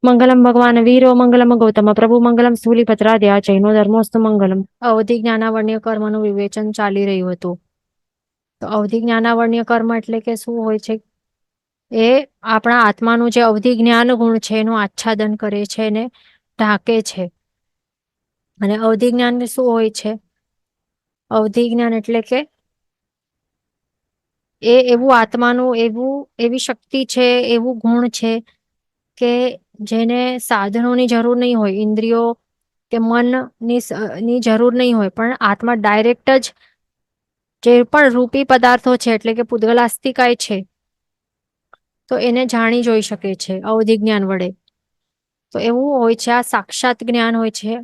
મંગલમ ભગવાન વીરો મંગલમ ગૌતમ પ્રભુ મંગલમ સ્થૂલીપત્રાદ્યા જૈનો ધર્મોસ્તુ મંગલમ. અવધિ જ્ઞાનાવર્ણ્ય કર્મનું વિવેચન ચાલી રહ્યું હતું. તો અવધિ જ્ઞાનાવર્ણ્ય કર્મ એટલે કે શું હોય છે? એ આપણા આત્માનું જે અવધિ જ્ઞાન ગુણ છે એનું આચ્છાદન કરે છે, એને ઢાંકે છે. અને અવધિ જ્ઞાન શું હોય છે? અવધિ જ્ઞાન એટલે કે એ એવું આત્માનું એવી શક્તિ છે, એવું ગુણ છે કે જેને સાધનોની જરૂર નહીં હોય, ઇન્દ્રિયો કે ની જરૂર નહીં હોય, પણ આત્મા ડાયરેક્ટ જ જે પણ રૂપી પદાર્થો છે એટલે કે પૂતગલાસ્તિકાય છે, તો એને જાણી જોઈ શકે છે અવધિ જ્ઞાન વડે. તો એવું હોય છે, આ સાક્ષાત જ્ઞાન હોય છે,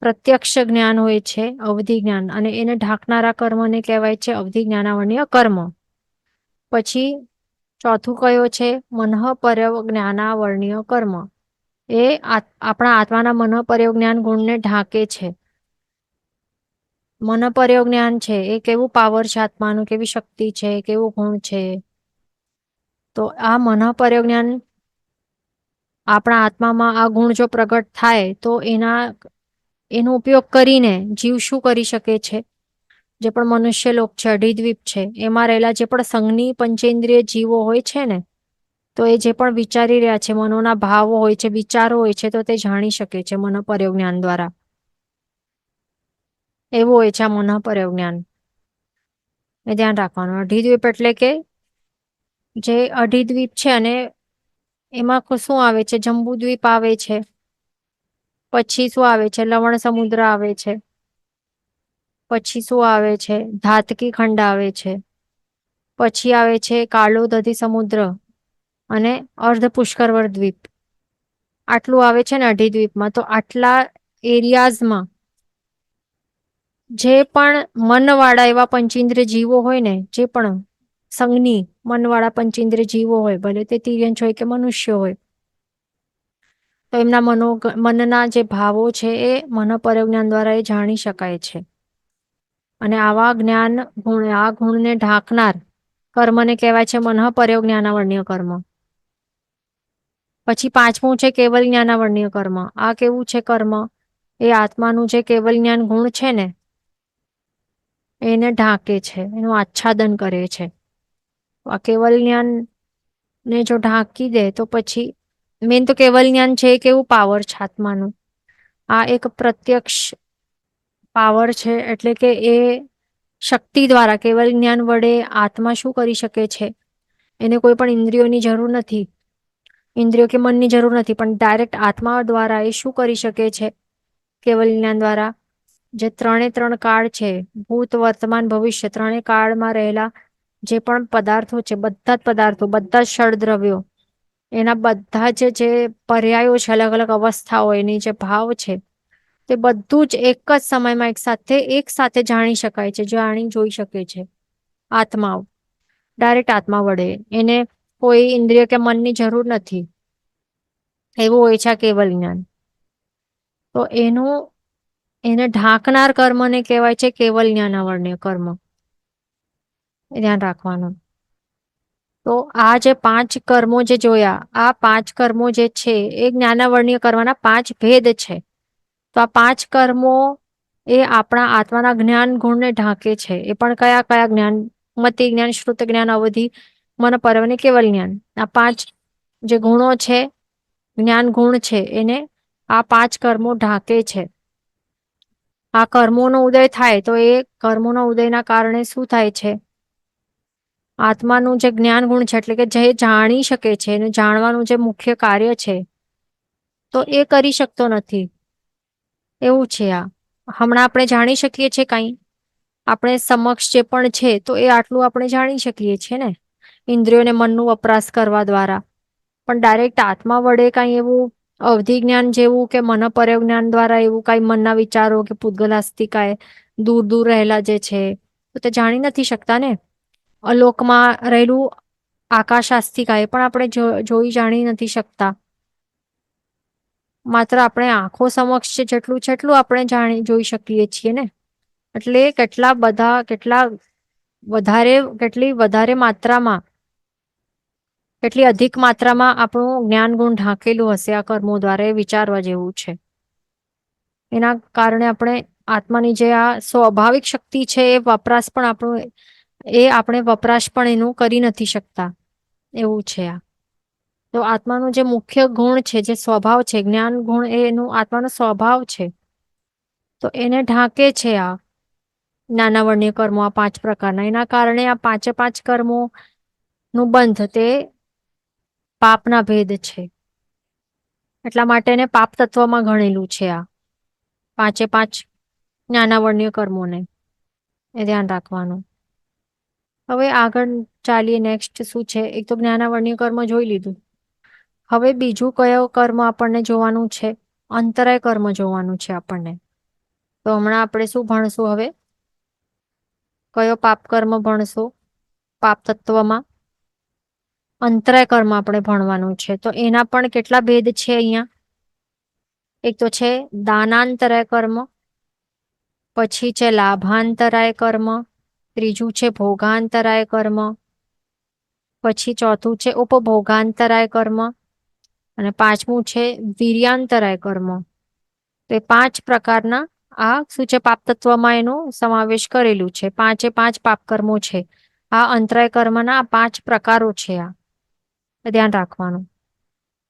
પ્રત્યક્ષ જ્ઞાન હોય છે અવધિ જ્ઞાન, અને એને ઢાંકનારા કર્મને કહેવાય છે અવધિ જ્ઞાનાવર્ણ્ય કર્મ. પછી ચોથું કયો છે? મનઃપર્યવ જ્ઞાનાવર્ણ્ય કર્મ. એ આપણા આત્માના મનઃપર્યવ જ્ઞાન ગુણને ઢાંકે છે. મનઃપર્યવ જ્ઞાન છે એ કેવું પાવર છે આત્માનું, કેવી શક્તિ છે, કેવું ગુણ છે. તો આ મનઃપર્યવ જ્ઞાન, આપણા આત્મામાં આ ગુણ જો પ્રગટ થાય તો એનો ઉપયોગ કરીને જીવ શું કરી શકે છે? જે પણ મનુષ્ય લોક છે, અઢીદ્વીપ છે, એમાં રહેલા જે પણ સંઘની પંચેન્દ્રિય જીવો હોય છે ને, તો એ જે પણ વિચારી રહ્યા છે, મનોના ભાવો હોય છે, વિચારો હોય છે, તો તે જાણી શકે છે મનઃપર્યવ જ્ઞાન દ્વારા. એવું હોય છે આ મનઃપર્યવ જ્ઞાન. એ ધ્યાન રાખવાનું. અઢીદ્વીપ એટલે કે જે અઢીદ્વીપ છે, અને એમાં શું આવે છે? જંબુદ્વીપ આવે છે, પછી શું આવે છે? લવણ સમુદ્ર આવે છે, પછી શું આવે છે? ધાતકી ખંડ આવે છે, પછી આવે છે કાળો દધી સમુદ્ર અને અર્ધ પુષ્કરવર દ્વીપ. આટલું આવે છે ને અઢીદ્વીપમાં. તો આટલા એરિયાઝમાં જે પણ મનવાળા એવા પંચેન્દ્રિય જીવો હોય ને, જે પણ સંઘની મનવાળા પંચેન્દ્રિય જીવો હોય, ભલે તે તિર્યંશ હોય કે મનુષ્ય હોય, તો એમના મનના જે ભાવો છે એ મનઃપર્યવ જ્ઞાન દ્વારા એ જાણી શકાય છે. અને આવા આ ગુણને ઢાંકનાર કર્મને કહેવાય છે મનઃપર્યવ જ્ઞાનાવર્ણ્ય કર્મ. પછી પાંચમું છે કેવલ જ્ઞાનાવર્ણ્ય કર્મ. આ કેવું છે કર્મ? એ આત્માનું જે કેવલ જ્ઞાન ગુણ છે ને, એને ઢાંકે છે, એનું આચ્છાદન કરે છે. આ કેવલ જ્ઞાન ને જો ઢાંકી દે તો પછી મેન તો કેવલ જ્ઞાન છે એ કેવું પાવર છે આત્માનું? આ એક પ્રત્યક્ષ પાવર છે. એટલે કે એ શક્તિ દ્વારા, કેવલ જ્ઞાન વડે આત્મા શું કરી શકે છે? એને કોઈ પણ ઇન્દ્રિયોની જરૂર નથી, ઇન્દ્રિયો કે મનની જરૂર નથી, પણ ડાયરેક્ટ આત્મા દ્વારા એ શું કરી શકે છે? કેવલ જ્ઞાન દ્વારા જે ત્રણ કાળ છે, ભૂત, વર્તમાન, ભવિષ્ય, ત્રણેય કાળમાં રહેલા જે પણ પદાર્થો છે, બધા જ પદાર્થો, બધા જ ષડદ્રવ્યો, એના બધા જ જે પર્યાયો છે, અલગ અલગ અવસ્થાઓ, એની જે ભાવ છે, તે બધું જ એક જ સમયમાં એક સાથે જાણી શકાય છે, જાણી જોઈ શકે છે આત્માઓ, ડાયરેક્ટ આત્મા વડે. એને કોઈ ઇન્દ્રિય કે મનની જરૂર નથી. એવું હોય છે આ કેવલ જ્ઞાન. તો એને ઢાંકનાર કર્મને કહેવાય છે કેવલ જ્ઞાનાવર્ણ્ય કર્મ. એ ધ્યાન રાખવાનું. તો આ જે પાંચ કર્મો જે જોયા, આ પાંચ કર્મો જે છે એ જ્ઞાનાવર્ણ્ય કરવાના પાંચ ભેદ છે. તો આ પાંચ કર્મો એ આપણા આત્માના જ્ઞાન ગુણને ઢાંકે છે. એ પણ કયા કયા જ્ઞાન? મતિ જ્ઞાન, શ્રુત જ્ઞાન, અવધિ, મનઃપર્યવ અને કેવલ જ્ઞાન. આ પાંચ જે ગુણો છે, જ્ઞાન ગુણ છે, એને આ પાંચ કર્મો ઢાંકે છે. આ કર્મોનો ઉદય થાય તો એ કર્મોના ઉદયના કારણે શું થાય છે? આત્માનું જે જ્ઞાન ગુણ છે, એટલે કે જે જાણી શકે છે, એને જાણવાનું જે મુખ્ય કાર્ય છે, તો એ કરી શકતો નથી. એવું છે આ. હમણાં આપણે જાણી શકીએ છીએ કંઈ? આપણે સમક્ષ જે પણ છે તો એ આટલું આપણે જાણી શકીએ છીએ ને, ઇન્દ્રિયોને મનનું વપરાશ કરવા દ્વારા. પણ ડાયરેક્ટ આત્મા વડે કઈ એવું અવધિ જ્ઞાન જેવું કે મનઃપર્યવ જ્ઞાન દ્વારા એવું કઈ મનના વિચારો કે પૂતગલાસ્તિકાએ દૂર દૂર રહેલા જે છે, તો તે જાણી નથી શકતા ને. અલોકમાં રહેલું આકાશાસ્તિકાએ પણ આપણે જોઈ જાણી નથી શકતા. માત્ર આપણે આંખો સમક્ષ જેટલું છે એટલું આપણે જોઈ શકીએ છીએ ને. એટલે કેટલી વધારે માત્રામાં એટલી અધિક માત્રામાં આપણું જ્ઞાન ગુણ ઢાંકેલું હશે આ કર્મો દ્વારા, એ વિચારવા જેવું છે. એના કારણે આપણે આત્માની જે આ સ્વાભાવિક શક્તિ છે એ વપરાશ પણ આપણું, એ આપણે વપરાશ પણ એનું કરી નથી શકતા એવું છે આ. તો આત્માનું જે મુખ્ય ગુણ છે, જે સ્વભાવ છે, જ્ઞાન ગુણ એ એનું આત્માનો સ્વભાવ છે. તો એને ઢાંકે છે આ નાના વર્ણ્ય કર્મો, આ 5 પ્રકારના. એના કારણે આ 5 કર્મો નું બંધ તે પાપના ભેદ છે. એટલા માટે એને પાપ તત્વમાં ગણેલું છે આ 5 નાના વર્ણ્ય કર્મોને. એ ધ્યાન રાખવાનું. હવે આગળ ચાલીએ. નેક્સ્ટ શું છે? એક તો જ્ઞાનાવર્ણ્ય કર્મ જોઈ લીધું. હવે બીજું કયો કર્મ આપણને જોવાનું છે? અંતરાય કર્મ જોવાનું છે આપણને. તો હમણાં આપણે શું ભણશું? હવે કયો પાપ કર્મ ભણશું? પાપ તત્વમાં અંતરાય કર્મ આપણે ભણવાનું છે. તો એના પણ કેટલા ભેદ છે અહીંયા? એક તો છે દાનાંતરાય કર્મ, પછી છે લાભાંતરાય કર્મ, ત્રીજું છે ભોગાંતરાય કર્મ, પછી ચોથું છે ઉપભોગાંતરાય કર્મ, અને પાંચમું છે વીર્યાંતરાય કર્મ. તો એ 5 પ્રકારના આ શું છે? પાપ તત્વમાં એનો સમાવેશ કરેલું છે. 5 પાપ કર્મો છે. આ અંતરાય કર્મના 5 પ્રકારો છે. આ ધ્યાન રાખવાનું.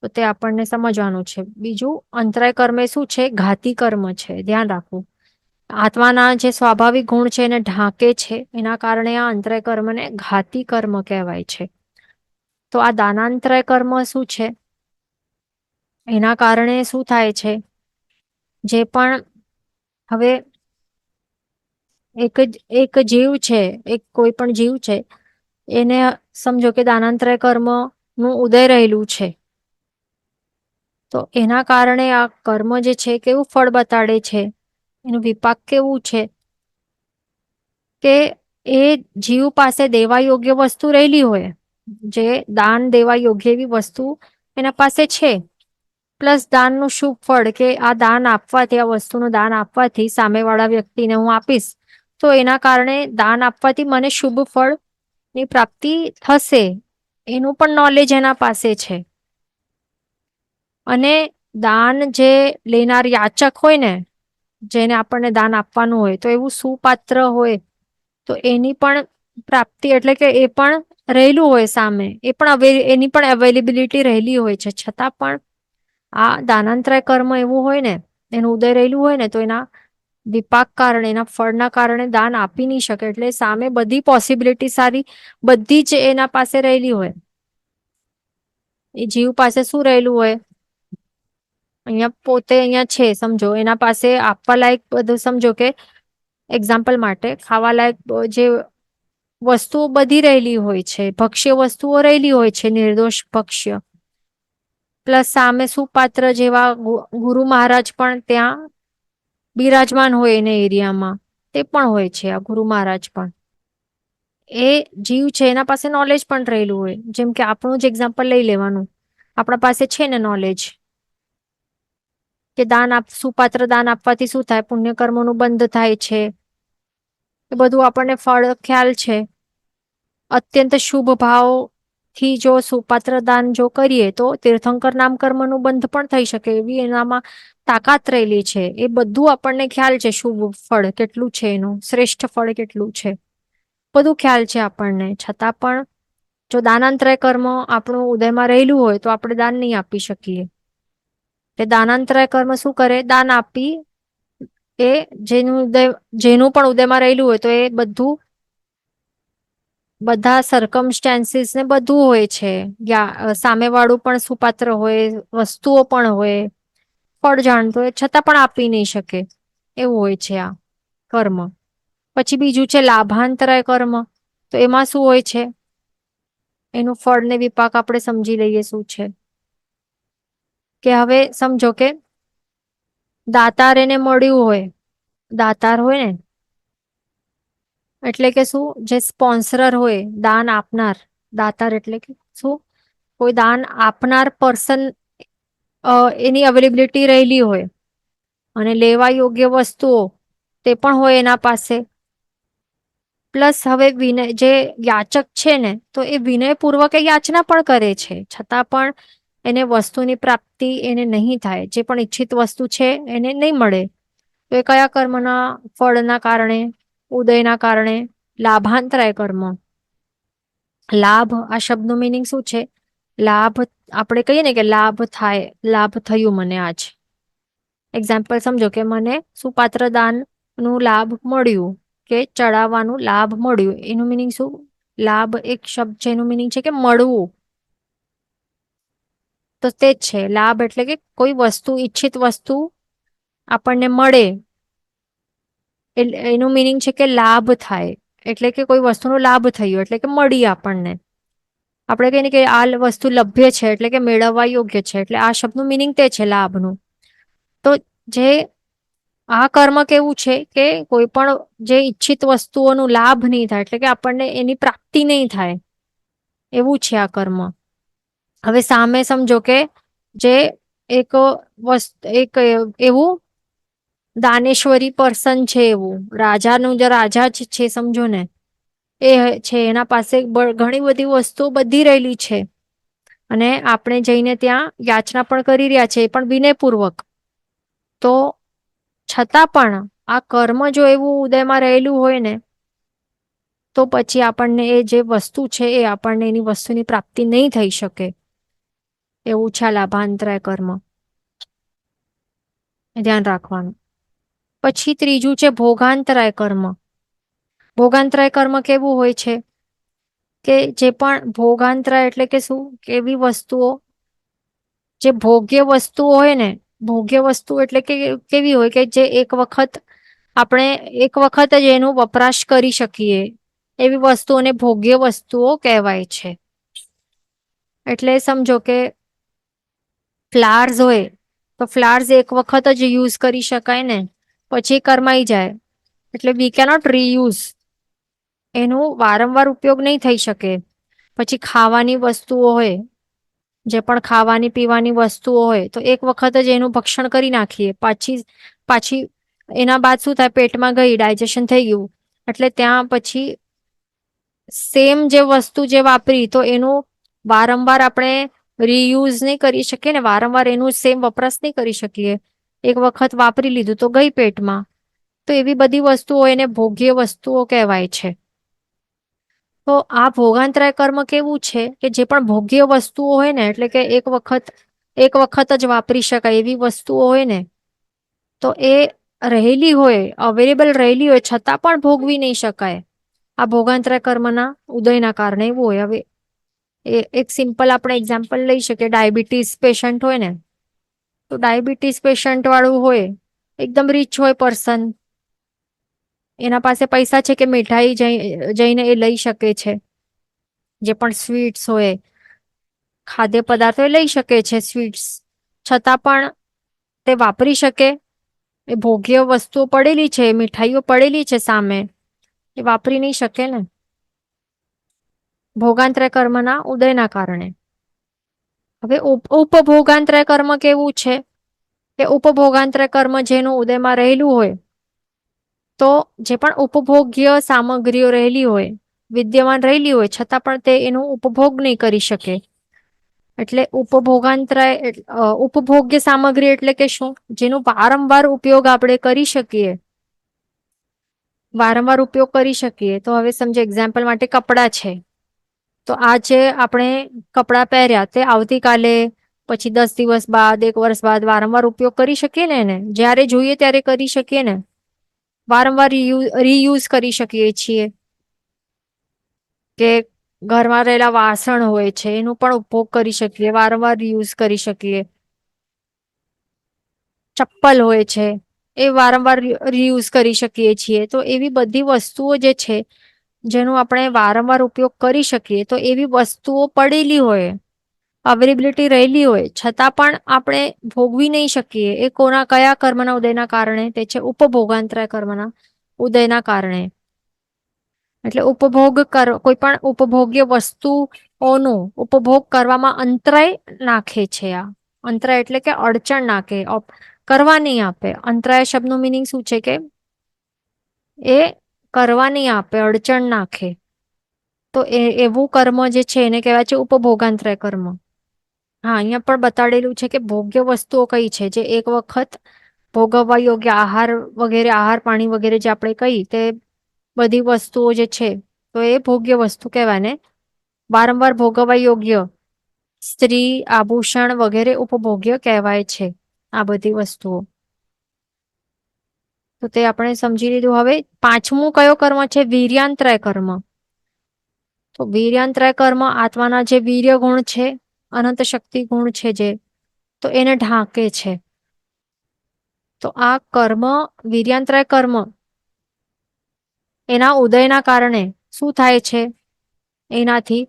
તો તે આપણને સમજવાનું છે. બીજું, અંતરાય કર્મ એ શું છે? ઘાતી કર્મ છે. ધ્યાન રાખવું. આત્માના જે સ્વાભાવિક ગુણ છે એને ઢાંકે છે. એના કારણે આ અંતરાય કર્મને ઘાતી કર્મ કહેવાય છે. તો આ દાનાંતરાય કર્મ શું છે? એના કારણે શું થાય છે? જે પણ હવે એક જીવ છે, એક કોઈ પણ જીવ છે, એને સમજો કે દાનાંતરાય કર્મ નું ઉદય રહેલું છે. તો એના કારણે આ કર્મ જે છે કેવું ફળ બતાડે છે? એનું વિપાક કેવું છે? કે એ જીવ પાસે દેવા યોગ્ય વસ્તુ રહેલી હોય, જે દાન દેવા યોગ્ય એવી વસ્તુ એના પાસે છે, પ્લસ દાનનું શુભ ફળ, કે આ દાન આપવાથી, આ વસ્તુનું દાન આપવાથી સામેવાળા વ્યક્તિને હું આપીશ, તો એના કારણે દાન આપવાથી મને શુભ ફળ ની પ્રાપ્તિ થશે, એનું પણ નોલેજ એના પાસે છે. અને દાન જે લેનાર યાચક હોય ને, જેને આપણને દાન આપવાનું હોય, તો એવું સુપાત્ર હોય, તો એની પણ પ્રાપ્તિ, એટલે કે એ પણ રહેલું હોય સામે, એ પણ એની પણ અવેલેબિલિટી રહેલી હોય છે. છતાં પણ આ દાનાંતરાય કર્મ એવું હોય ને, એનું ઉદય રહેલું હોય ને, તો એના વિપાક કારણે, એના ફળના કારણે દાન આપી નહીં શકે. એટલે સામે બધી પોસિબિલિટી સારી બધી જ એના પાસે રહેલી હોય. એ જીવ પાસે શું રહેલું હોય? અહીંયા પોતે અહીંયા છે, સમજો, એના પાસે આપવા લાયક બધું, સમજો કે એક્ઝામ્પલ માટે ખાવા લાયક જે વસ્તુઓ બધી રહેલી હોય છે, ભક્ષ્ય વસ્તુઓ રહેલી હોય છે, નિર્દોષ ભક્ષ્ય. પ્લસ સામે સુપાત્ર જેવા ગુરુ મહારાજ પણ ત્યાં બિરાજમાન હોય એને એરિયામાં, તે પણ હોય છે આ ગુરુ મહારાજ પણ. એ જીવ છે એના પાસે નોલેજ પણ રહેલું હોય. જેમ કે આપણું જ એક્ઝામ્પલ લઈ લેવાનું. આપણા પાસે છે ને નોલેજ કે સુપાત્ર દાન આપવાથી શું થાય? પુણ્યકર્મોનું બંધ થાય છે. એ બધું આપણને ફળ ખ્યાલ છે. અત્યંત શુભ ભાવ થી જો સુપાત્ર દાન જો કરીએ, તો તીર્થંકર નામ કર્મનું બંધ પણ થઈ શકે, એવી એનામાં તાકાત રહેલી છે. એ બધું આપણને ખ્યાલ છે. શુભ ફળ કેટલું છે, એનું શ્રેષ્ઠ ફળ કેટલું છે, બધું ખ્યાલ છે આપણને. છતાં પણ જો દાનાંતરાય કર્મ આપણું ઉદયમાં રહેલું હોય, તો આપણે દાન નહીં આપી શકીએ. એટલે દાનાંતરાય કર્મ શું કરે? દાન આપી, એ જેનું પણ ઉદયમાં રહેલું હોય, તો એ બધું, બધા સરકમસ્ટેન્સીસ ને બધું હોય છે. સામેવાળું પણ સુપાત્ર હોય, વસ્તુઓ પણ હોય, ફળ જાણતો હોય, છતાં પણ આપી નહીં શકે, એવું હોય છે આ કર્મ. પછી બીજું છે લાભાંતરાય કર્મ. તો એમાં શું હોય છે? એનું ફળ ને વિપાક આપણે સમજી લઈએ શું છે. કે હવે સમજો કે દાતાર એને મળ્યું હોય, દાતાર હોય ને, એટલે કે શું? જે સ્પોન્સરર હોય, દાન આપનાર. દાતાર એટલે કે શું? કોઈ દાન આપનાર પર્સન, એની અવેલેબિલિટી રહેલી હોય, અને લેવા યોગ્ય વસ્તુઓ તે પણ હોય એના પાસે. પ્લસ હવે વિનય જે યાચક છે ને તો એ વિનયપૂર્વક એ યાચના પણ કરે છે, છતાં પણ એને વસ્તુની પ્રાપ્તિ એને નહીં થાય, જે પણ ઈચ્છિત વસ્તુ છે એને નહીં મળે. તો એ કયા કર્મના ફળના કારણે, ઉદયના કારણે? લાભાંતરાય કર્મ. લાભ, આ શબ્દનું મિનિંગ શું છે? લાભ, આપણે કહીએ ને કે લાભ થાય, લાભ થયું મને આજ. એક્ઝામ્પલ સમજો કે મને સુપાત્ર દાન નું લાભ મળ્યું, કે ચડાવવાનું લાભ મળ્યું, એનું મિનિંગ શું? લાભ એક શબ્દ છે, એનું મિનિંગ છે કે મળવું. તો તે જ છે લાભ, એટલે કે કોઈ વસ્તુ, ઈચ્છિત વસ્તુ આપણને મળે, એનું મિનિંગ છે કે લાભ થાય. એટલે કે કોઈ વસ્તુનો લાભ થયો એટલે કે મળી આપણને. આપણે કહીએ ને કે આ વસ્તુ લભ્ય છે એટલે કે મેળવવા યોગ્ય છે, એટલે આ શબ્દનું મિનિંગ તે છે લાભનું. તો જે આ કર્મ કેવું છે કે કોઈ પણ જે ઈચ્છિત વસ્તુઓનું લાભ નહીં થાય, એટલે કે આપણને એની પ્રાપ્તિ નહીં થાય, એવું છે આ કર્મ. હવે સામે સમજો કે જે એક એક એવું દાનેશ્વરી પર્સન છે, એવું રાજાનું જે રાજા જ છે સમજો ને, એ છે, એના પાસે ઘણી બધી વસ્તુઓ બધી રહેલી છે, અને આપણે જઈને ત્યાં યાચના પણ કરી રહ્યા છે, એ પણ વિનયપૂર્વક. તો છતાં પણ આ કર્મ જો એવું ઉદયમાં રહેલું હોય ને, તો પછી આપણને એ જે વસ્તુ છે એ આપણને એની વસ્તુની પ્રાપ્તિ નહીં થઈ શકે. એવું છે લાભાંતરાય કર્મ, ધ્યાન રાખવાનું. પછી ત્રીજું છે ભોગાંતરાય કર્મ. ભોગાંતરાય કર્મ કેવું હોય છે? કે જે પણ ભોગાંતરાય એટલે કે શું? કેવી વસ્તુઓ, જે ભોગ્ય વસ્તુઓ હોય ને, ભોગ્ય વસ્તુ એટલે કે કેવી હોય કે જે એક વખત આપણે એક વખત જ એનો વપરાશ કરી શકીએ, એવી વસ્તુઓને ભોગ્ય વસ્તુઓ કહેવાય છે. એટલે સમજો કે ફ્લાવર્સ હોય, તો ફ્લાવર્સ એક વખત જ યુઝ કરી શકાય ને, પછી કરમાઈ જાય, એટલે વી કેનોટ રીયુઝ, એનું વારંવાર ઉપયોગ નહીં થઈ શકે. પછી ખાવાની વસ્તુઓ હોય, જે પણ ખાવાની પીવાની વસ્તુઓ હોય, તો એક વખત જ એનું ભક્ષણ કરી નાખીએ, પાછી એના બાદ શું થાય? પેટમાં ગઈ, ડાયજેશન થઈ ગયું, એટલે ત્યાં પછી સેમ જે વસ્તુ જે વાપરી, તો એનું વારંવાર આપણે રીયુઝ નહીં કરી શકીએ ને, વારંવાર એનું સેમ વપરાશ નહીં કરી શકીએ. એક વખત વાપરી લીધું તો ગઈ પેટમાં. તો એવી બધી વસ્તુઓ એને ભોગ્ય વસ્તુઓ કહેવાય છે. તો આ ભોગાંતરાય કર્મ કેવું છે કે જે પણ ભોગ્ય વસ્તુઓ હોય ને, એટલે કે એક વખત જ વાપરી શકાય એવી વસ્તુઓ હોય ને, તો એ રહેલી હોય, અવેલેબલ રહેલી હોય, છતાં પણ ભોગવી નહીં શકાય. આ ભોગાંતરાય કર્મના ઉદયના કારણે એવું હોય. હવે એક સિમ્પલ આપણે એક્ઝામ્પલ લઈ શકીએ, ડાયાબિટીસ પેશન્ટ હોય ને, તો ડાયાબિટીસ પેશન્ટ વાળું હોય, એકદમ રીચ હોય પર્સન, એના પાસે પૈસા છે કે મીઠાઈ જઈને એ લઈ શકે છે, જે પણ સ્વીટ્સ હોય, ખાદ્ય પદાર્થો એ લઈ શકે છે સ્વીટ્સ, છતાં પણ તે વાપરી શકે? એ ભોગ્ય વસ્તુઓ પડેલી છે, મીઠાઈઓ પડેલી છે સામે, એ વાપરી નહીં શકે ને, ભોગાંતરાય કર્મના ઉદયના કારણે. હવે ઉપભોગાંતરાય કર્મ કેવું છે? કે ઉપભોગાંતરાય કર્મ જેનું ઉદયમાં રહેલું હોય, તો જે પણ ઉપભોગ્ય સામગ્રીઓ રહેલી હોય, વિદ્યમાન રહેલી હોય, છતાં પણ તે એનું ઉપભોગ નહીં કરી શકે. એટલે ઉપભોગ્ય સામગ્રી એટલે કે શું? જેનો વારંવાર ઉપયોગ આપણે કરી શકીએ, વારંવાર ઉપયોગ કરી શકીએ. તો હવે સમજો એક્ઝામ્પલ માટે કપડાં છે, તો આજે આપણે કપડાં પહેર્યા, તે આવતીકાલે, પછી 10 દિવસ બાદ, 1 વર્ષ બાદ વારંવાર ઉપયોગ કરી શકીએ ને, એને જ્યારે જોઈએ ત્યારે કરી શકીએ ને, વારંવાર રીયુઝ કરી શકીએ છીએ. કે ઘરમાં રહેલા વાસણ હોય છે, એનું પણ ઉપયોગ કરી શકીએ, વારંવાર યુઝ કરી શકીએ. ચપ્પલ હોય છે, એ વારંવાર રીયુઝ કરી શકીએ છીએ. તો એવી બધી વસ્તુઓ જે છે, જેનો આપણે વારંવાર ઉપયોગ કરી શકીએ, તો એવી વસ્તુઓ પડેલી હોય, અવેલેબિલિટી રહેલી હોય, છતાં પણ આપણે ભોગવી નહીં શકીએ. એ કયા કર્મના ઉદયના કારણે? તે છે ઉપભોગાંતરાય કર્મના ઉદયના કારણે. એટલે કોઈ પણ ઉપભોગ્ય વસ્તુઓનો ઉપભોગ કરવામાં અંતરાય નાખે છે. આ અંતરાય એટલે કે અડચણ નાખે, કરવા નહીં આપે. અંતરાય શબ્દનું મિનિંગ શું છે? કે એ કરવા નહીં આપે, અડચણ નાખે, તો એવું કર્મ જે છે એને કહેવાય છે ઉપભોગાંતરાય કર્મ. હા, અહીંયા પણ બતાડેલું છે કે ભોગ્ય વસ્તુઓ કઈ છે જે એક વખત ભોગવવા યોગ્ય આહાર વગેરે, આહાર પાણી વગેરે જે આપણે કહી તે બધી વસ્તુઓ જે છે તો એ ભોગ્ય વસ્તુ કહેવાય ને. વારંવાર ભોગવવા યોગ્ય સ્ત્રી, આભૂષણ વગેરે ઉપભોગ્ય કહેવાય છે આ બધી વસ્તુઓ. તો તે આપણે સમજી લીધું. હવે પાંચમું કયો કર્મ છે? વીર્યાંતરાય કર્મ. તો વીર્યાંતરાય કર્મ આત્માના જે વીર્ય ગુણ છે, અનંત શક્તિ ગુણ છે જે, તો એને ઢાંકે છે. તો આ કર્મ, વીર્યાંતરાય કર્મ, એના ઉદયના કારણે શું થાય છે? એનાથી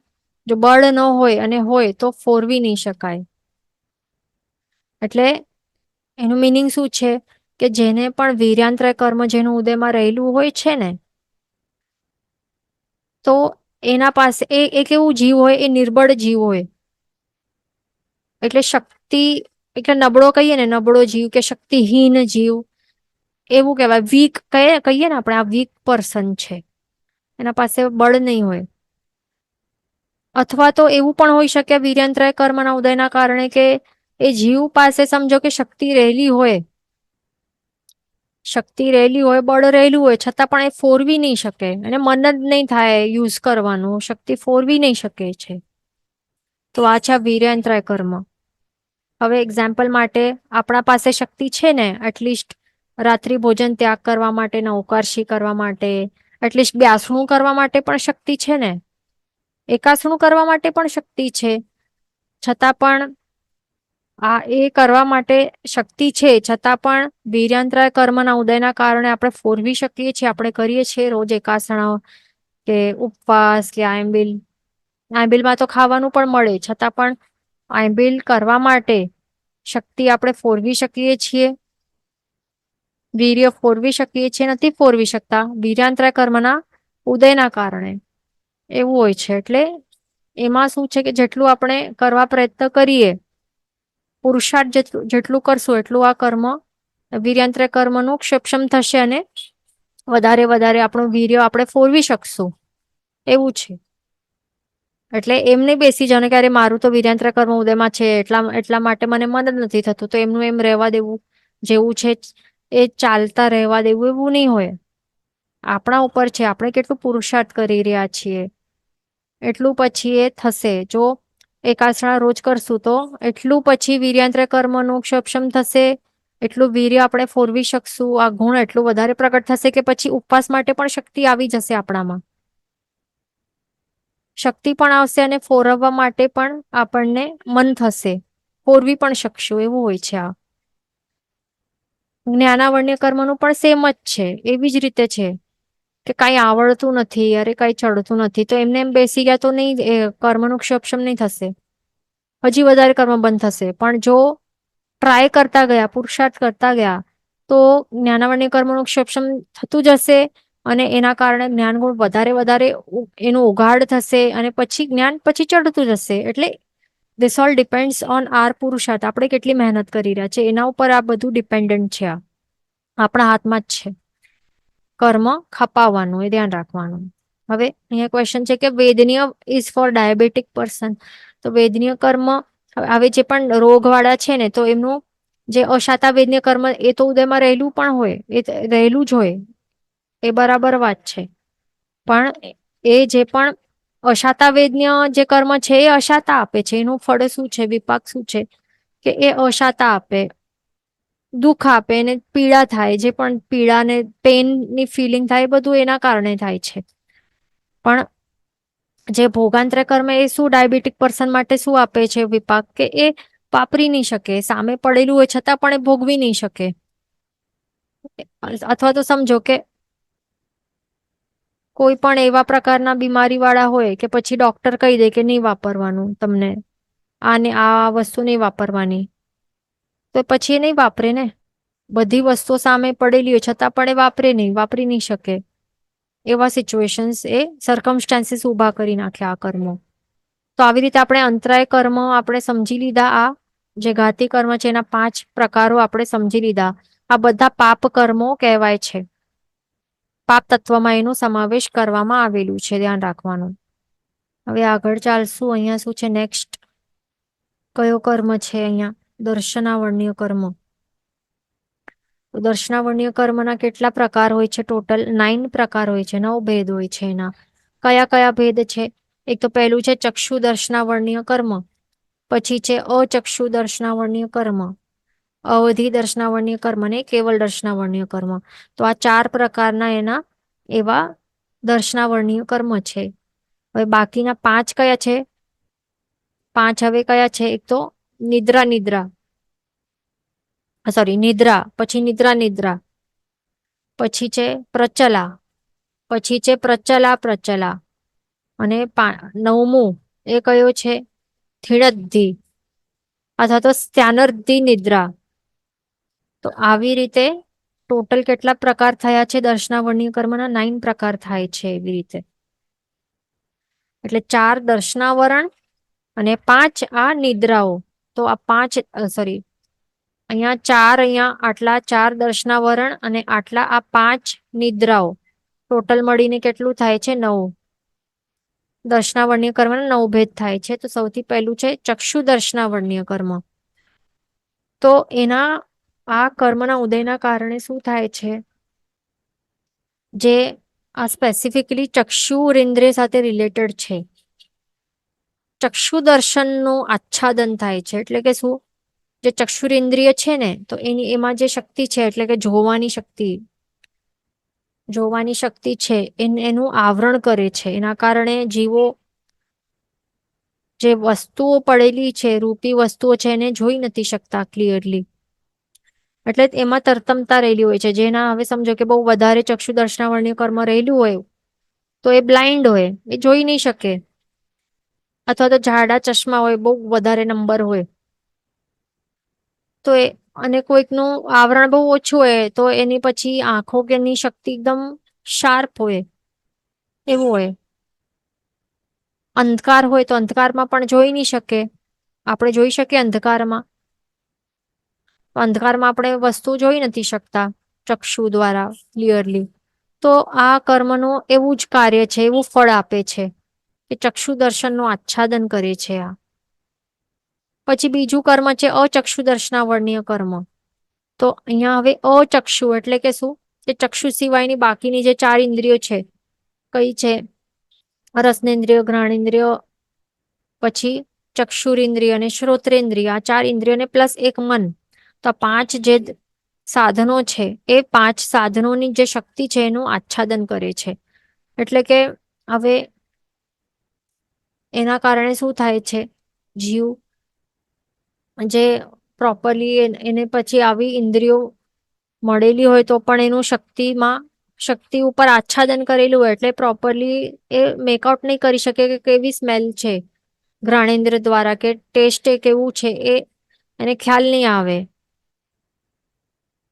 જો બળ ન હોય અને હોય તો ફોરવી નહીં શકાય. એટલે એનું મિનિંગ શું છે કે જેને પણ વીર્યાંતરાય કર્મ જેનું ઉદયમાં રહેલું હોય છે ને, તો એના પાસે એક એવું જીવ હોય, એ નિર્બળ જીવ હોય. એટલે શક્તિ, એટલે નબળો કહીએ ને, નબળો જીવ કે શક્તિહીન જીવ એવું કહેવાય. વીક કહીએ ને આપણે, આ વીક પર્સન છે, એના પાસે બળ નહીં હોય. અથવા તો એવું પણ હોઈ શકે વીર્યાંતરાય કર્મના ઉદયના કારણે કે એ જીવ પાસે સમજો કે શક્તિ રહેલી હોય, બળ રહેલું હોય, છતાં પણ એ ફોરવી નહીં શકે, અને મન જ નહીં થાય યુઝ કરવાનું, શક્તિ ફોરવી નહીં શકે છે. તો આ છે વીર્યાંતરાય કર્મ. હવે એક્ઝામ્પલ માટે, આપણા પાસે શક્તિ છે ને એટલીસ્ટ રાત્રિ ભોજન ત્યાગ કરવા માટે, નૌકારશી કરવા માટે, એટલીસ્ટ બ્યાસણું કરવા માટે પણ શક્તિ છે ને, એકાસણું કરવા માટે પણ શક્તિ છે. છતાં પણ આ એ કરવા માટે શક્તિ છે, છતાં પણ વીર્યાંતરાય કર્મના ઉદયના કારણે આપણે ફોરવી શકીએ છીએ. આપણે કરીએ છીએ રોજ એકાસણા કે ઉપવાસ કે આયંબિલ. આયંબિલમાં તો ખાવાનું પણ મળે, છતાં પણ આયંબિલ કરવા માટે શક્તિ આપણે ફોરવી શકીએ છીએ, વીર્ય ફોરવી શકીએ છીએ, નથી ફોરવી શકતા વીર્યાંતરાય કર્મના ઉદયના કારણે. એવું હોય છે. એટલે એમાં શું છે કે જેટલું આપણે કરવા પ્રયત્ન કરીએ, પુરુષાર્થ જેટલું કરશું એટલું આ કર્મ, વીર્યાંતરાય કર્મનું સક્ષમ થશે અને વધારે આપણું વીર્ય આપણે ફોરવી શકશું. એવું છે. એટલે એમને બેસી જવાનું કે અરે મારું તો વીર્યાંતરાય કર્મ ઉદયમાં છે, એટલા માટે મને મન જ નથી થતું, તો એમનું એમ રહેવા દેવું, જેવું છે એ ચાલતા રહેવા દેવું, એવું નહીં હોય. આપણા ઉપર છે, આપણે કેટલું પુરુષાર્થ કરી રહ્યા છીએ એટલું પછી એ થશે. જો એકાસણા રોજ કરશું તો એટલું પછી વીર્યાંતરાય કર્મનું સક્ષમ થશે, એટલું વીર્ય આપણે ફોરવી શકશું, આ ગુણ એટલું વધારે પ્રગટ થશે કે પછી ઉપવાસ માટે પણ શક્તિ આવી જશે આપણામાં. શક્તિ પણ આવશે અને ફોરવવા માટે પણ આપણને મન થશે, ફોરવી પણ શકશું. એવું હોય છે. આ જ્ઞાનાવર્ણ્ય કર્મનું પણ સેમ જ છે, એવી જ રીતે છે કે કઈ આવડતું નથી, અરે કઈ ચડતું નથી, તો એમને એમ બેસી ગયા તો નહીં, કર્મનું સક્ષમ નહીં થશે, હજી વધારે કર્મ બંધ થશે. પણ જો ટ્રાય કરતા ગયા, પુરુષાર્થ કરતા ગયા, તો જ્ઞાનાવર્ણ્ય કર્મનું સક્ષમ થતું જશે, અને એના કારણે જ્ઞાન ગુણ વધારે એનું ઉઘાડ થશે, અને પછી જ્ઞાન પછી ચડતું જશે. એટલે this all depends on R પુરુષાર્થ. આપણે કેટલી મહેનત કરી રહ્યા છે એના ઉપર આ બધું ડિપેન્ડન્ટ છે. આ આપણા હાથમાં જ છે કર્મ ખપાવવાનું, એ ધ્યાન રાખવાનું. હવે અહીંયા ક્વેશ્ચન છે કે વેદનીય ઇઝ ફોર ડાયાબિટીક પર્સન. તો વેદનીય કર્મ, હવે જે પણ રોગવાળા છે ને, તો એમનું જે અશાતા વેદનીય કર્મ એ તો ઉદયમાં રહેલું પણ હોય, એ રહેલું જ હોય, એ બરાબર વાત છે. પણ એ જે પણ અશાતા વેદન્ય જે કર્મ છે એ અશાતા આપે છે. એનું ફળ શું છે, વિપાક શું છે કે એ અશાતા આપે, દુઃખ આપે, એને પીડા થાય, જે પણ પીડા ને પેનની ફિલિંગ થાય, બધું એના કારણે થાય છે. પણ જે ભોગાંતરાય કર્મ એ શું ડાયાબિટીક પર્સન માટે શું આપે છે વિપાક, કે એ વાપરી નહીં શકે, સામે પડેલું હોય છતાં પણ એ ભોગવી નહીં શકે. અથવા તો સમજો કે કોઈ પણ એવા પ્રકારના બીમારી વાળા હોય કે પછી ડોક્ટર કહી દે કે નહીં વાપરવાનું તમને, આ વસ્તુ નહીં વાપરવાની, તો પછી એ નહીં વાપરે ને. બધી વસ્તુઓ સામે પડેલી હોય છતાં પણ એ વાપરી નહીં શકે. એવા સિચ્યુએશન્સ, એ સર્કમસ્ટાન્સીસ ઉભા કરી નાખે આ કર્મો. તો આવી રીતે આપણે અંતરાય કર્મ આપણે સમજી લીધા. આ જે ઘાતી કર્મ છે એના 5 પ્રકારો આપણે સમજી લીધા. આ બધા પાપ કર્મો કહેવાય છે. પાપ તત્વમાં એનો સમાવેશ કરવામાં આવેલું છે, ધ્યાન રાખવાનું. હવે આગળ ચાલશું. અહીંયા શું છે નેક્સ્ટ? કયો કર્મ છે અહીંયા? દર્શનાવર્ણ્ય કર્મ. તો દર્શનાવર્ણ્ય કર્મના કેટલા પ્રકાર હોય છે? ટોટલ 9 પ્રકાર હોય છે, 9 ભેદ હોય છે એના. કયા કયા ભેદ છે? એક તો પહેલું છે ચક્ષુ દર્શનાવર્ણ્ય કર્મ, પછી છે અચક્ષુ દર્શનાવર્ણ્ય કર્મ, અવધિ દર્શનાવર્ણ્ય કર્મ ને કેવલ દર્શનાવર્ણ્ય કર્મ. તો આ 4 પ્રકારના એના એવા દર્શનાવર્ણ્ય કર્મ છે. હવે બાકીના 5 કયા છે? 5 હવે કયા છે? એક તો નિદ્રા, સોરી નિદ્રા, પછી નિદ્રા, પછી છે પ્રચલા, પછી છે પ્રચલા, અને 9મું એ કયો છે? થિણદ્ધિ અથવા તો સ્થાનર્ધિ નિદ્રા. તો આવી રીતે ટોટલ કેટલા પ્રકાર થયા છે દર્શનાવર્ણ્ય કર્મના? 9 પ્રકાર થાય છે એવી રીતે. એટલે 4 દર્શનાવરણ અને 5 આ નિદ્રાઓ. તો આ 5 સોરી અહીંયા 4, અહીંયા આટલા 4 દર્શનાવરણ અને આટલા આ 5 નિદ્રાઓ. ટોટલ મળીને કેટલું થાય છે? 9. દર્શનાવર્ણ્ય કર્મના 9 ભેદ થાય છે. તો સૌથી પહેલું છે ચક્ષુ દર્શનાવર્ણ્ય કર્મ. તો એના આ કર્મના ઉદયના કારણે શું થાય છે? જે આ સ્પેસિફિકલી ચક્ષુરેન્દ્રિય સાથે રિલેટેડ છે. ચક્ષુ દર્શનનું આચ્છાદન થાય છે. એટલે કે શું? જે ચક્ષુરેન્દ્રિય છે ને, તો એમાં જે શક્તિ છે, એટલે કે જોવાની શક્તિ છે, એનું આવરણ કરે છે. એના કારણે જીવો જે વસ્તુઓ પડેલી છે, રૂપી વસ્તુઓ છે, એને જોઈ નથી શકતા ક્લિયરલી. એટલે એમાં તરતમતા રહેલી હોય છે. જેના હવે સમજો કે બહુ વધારે ચક્ષુ દર્શનાવર્ણ્ય કર્મ રહેલું હોય તો એ બ્લાઇન્ડ હોય, એ જોઈ નહીં શકે. અથવા તો જાડા ચશ્મા હોય, બહુ વધારે નંબર હોય તો અને કોઈકનું આવરણ બહુ ઓછું હોય તો એની પછી આંખો કે એની શક્તિ એકદમ શાર્પ હોય, એવું હોય. અંધકાર હોય તો અંધકારમાં પણ જોઈ નહીં શકે. આપણે જોઈ શકીએ અંધકારમાં આપણે વસ્તુ જોઈ નથી શકતા ચક્ષુ દ્વારા ક્લિયરલી. તો આ કર્મનું એવું જ કાર્ય છે, એવું ફળ આપે છે કે ચક્ષુ દર્શનનું આચ્છાદન કરે છે આ. પછી બીજું કર્મ છે અચક્ષુ દર્શનાવર્ણ્ય કર્મ. તો અહીંયા હવે અચક્ષુ એટલે કે શું? કે ચક્ષુ સિવાયની બાકીની જે 4 ઇન્દ્રિયો છે, કઈ છે? રસનેન્દ્રિય, ઘ્રાણેન્દ્રિય, પછી ચક્ષુરેન્દ્રિય અને શ્રોત્રેન્દ્રિય. આ 4 ઇન્દ્રિયોને પ્લસ એક મન. તો 5 જે સાધનો છે, એ 5 સાધનોની જે શક્તિ છે એનું આચ્છાદન કરે છે. એટલે કે હવે એના કારણે શું થાય છે? જીવ જે પ્રોપરલી એને પછી આવી ઇન્દ્રિયો મળેલી હોય તો પણ એનું શક્તિ ઉપર આચ્છાદન કરેલું હોય એટલે પ્રોપરલી એ મેકઆઉટ નહીં કરી શકે કે કેવી સ્મેલ છે ઘ્રાણેન્દ્ર દ્વારા, કે ટેસ્ટ એ કેવું છે એ એને ખ્યાલ નહીં આવે.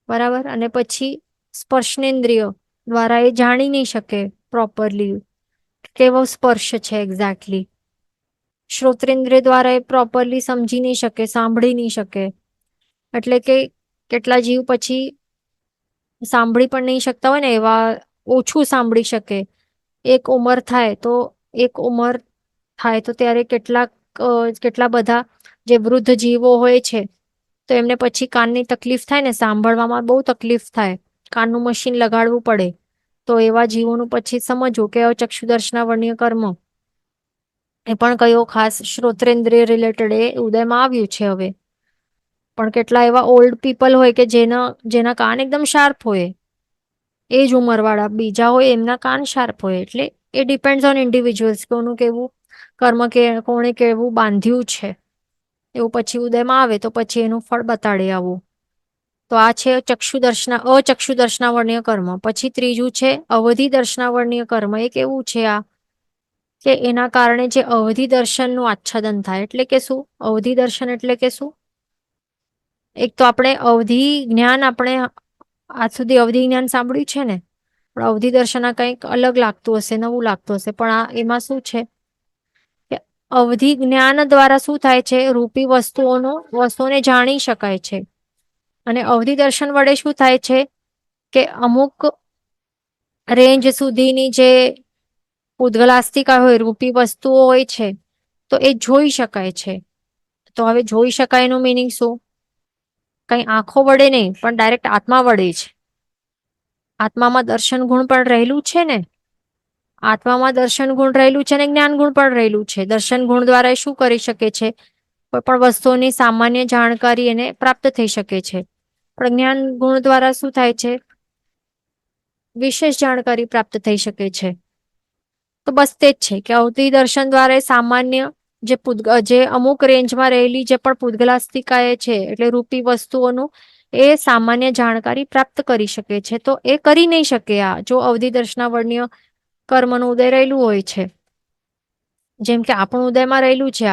બરાબર. અને પછી સ્પર્શનેન્દ્રિય દ્વારા એ જાણી નહીં શકે પ્રોપરલી કેવો સ્પર્શ છે એક્ઝેક્ટલી. શ્રોત્રેન્દ્રિય દ્વારા એ પ્રોપરલી સમજી નહીં શકે, સાંભળી નહીં શકે. એટલે કે કેટલા જીવ પછી સાંભળી પણ નહીં શકતા હોય ને, એવા ઓછું સાંભળી શકે. એક ઉંમર થાય તો ત્યારે કેટલા બધા જે વૃદ્ધ જીવો હોય છે તો એમને પછી કાનની તકલીફ થાય ને, સાંભળવામાં બહુ તકલીફ થાય, કાનનું મશીન લગાડવું પડે. તો એવા જીવોનું પછી સમજવું કે ચક્ષુદર્શનાવર્ણ્ય કર્મ એ પણ કયો ખાસ શ્રોત્રેન્દ્રિય રિલેટેડ એ ઉદયમાં આવ્યું છે હવે. પણ કેટલા એવા ઓલ્ડ પીપલ હોય કે જેના કાન એકદમ શાર્પ હોય, એ જ ઉંમરવાળા બીજા હોય એમના કાન શાર્પ હોય. એટલે એ ડિપેન્ડ્સ ઓન ઇન્ડિવિજ્યુઅલ્સ, કોનું કેવું કર્મ કે કોણે કેવું બાંધ્યું છે એવું પછી ઉદયમાં આવે તો પછી એનું ફળ બતાડે આવું. તો આ છે અચક્ષુ દર્શનાવર્ણ્ય કર્મ. પછી ત્રીજું છે અવધિ દર્શનાવર્ણ્ય કર્મ. એ કેવું છે આ? કે એના કારણે જે અવધિ દર્શનનું આચ્છાદન થાય. એટલે કે શું? અવધિ દર્શન એટલે કે શું? એક તો આપણે આજ સુધી અવધિ જ્ઞાન સાંભળ્યું છે ને, પણ અવધિ દર્શન કંઈક અલગ લાગતું હશે, નવું લાગતું હશે. પણ આ એમાં શું છે કે અવધિ જ્ઞાન દ્વારા શું થાય છે? રૂપી વસ્તુઓને જાણી શકાય છે. અને અવધિ દર્શન વડે શું થાય છે કે અમુક રેન્જ સુધીની જે પૂતગલાસ્તિકા હોય, રૂપી વસ્તુઓ હોય છે, તો એ જોઈ શકાય છે. તો હવે જોઈ શકાય એનું મિનિંગ શું? કઈ આંખો વડે નહીં, પણ ડાયરેક્ટ આત્મા વડે છે. આત્મામાં દર્શન ગુણ પણ રહેલું છે ને. આત્મામાં દર્શન ગુણ રહેલું છે ને જ્ઞાન ગુણ પણ રહેલું છે. દર્શન ગુણ દ્વારા એ શું કરી શકે છે? કોઈ પણ વસ્તુઓની સામાન્ય જાણકારી એને પ્રાપ્ત થઈ શકે છે. પણ જ્ઞાન ગુણ દ્વારા શું થાય છે? વિશેષ જાણકારી પ્રાપ્ત થઈ શકે છે. તો બસ તે જ છે કે અવધિ દર્શન દ્વારા સામાન્ય જે અમુક રેન્જમાં રહેલી જે પણ પૂતગલાસ્તિકા એ છે, એટલે રૂપી વસ્તુઓનું એ સામાન્ય જાણકારી પ્રાપ્ત કરી શકે છે. તો એ કરી નહીં શકે આ જો અવધિ દર્શનાવર્ણ્ય કર્મનું ઉદય રહેલું હોય છે. જેમ કે આપણું ઉદયમાં રહેલું છે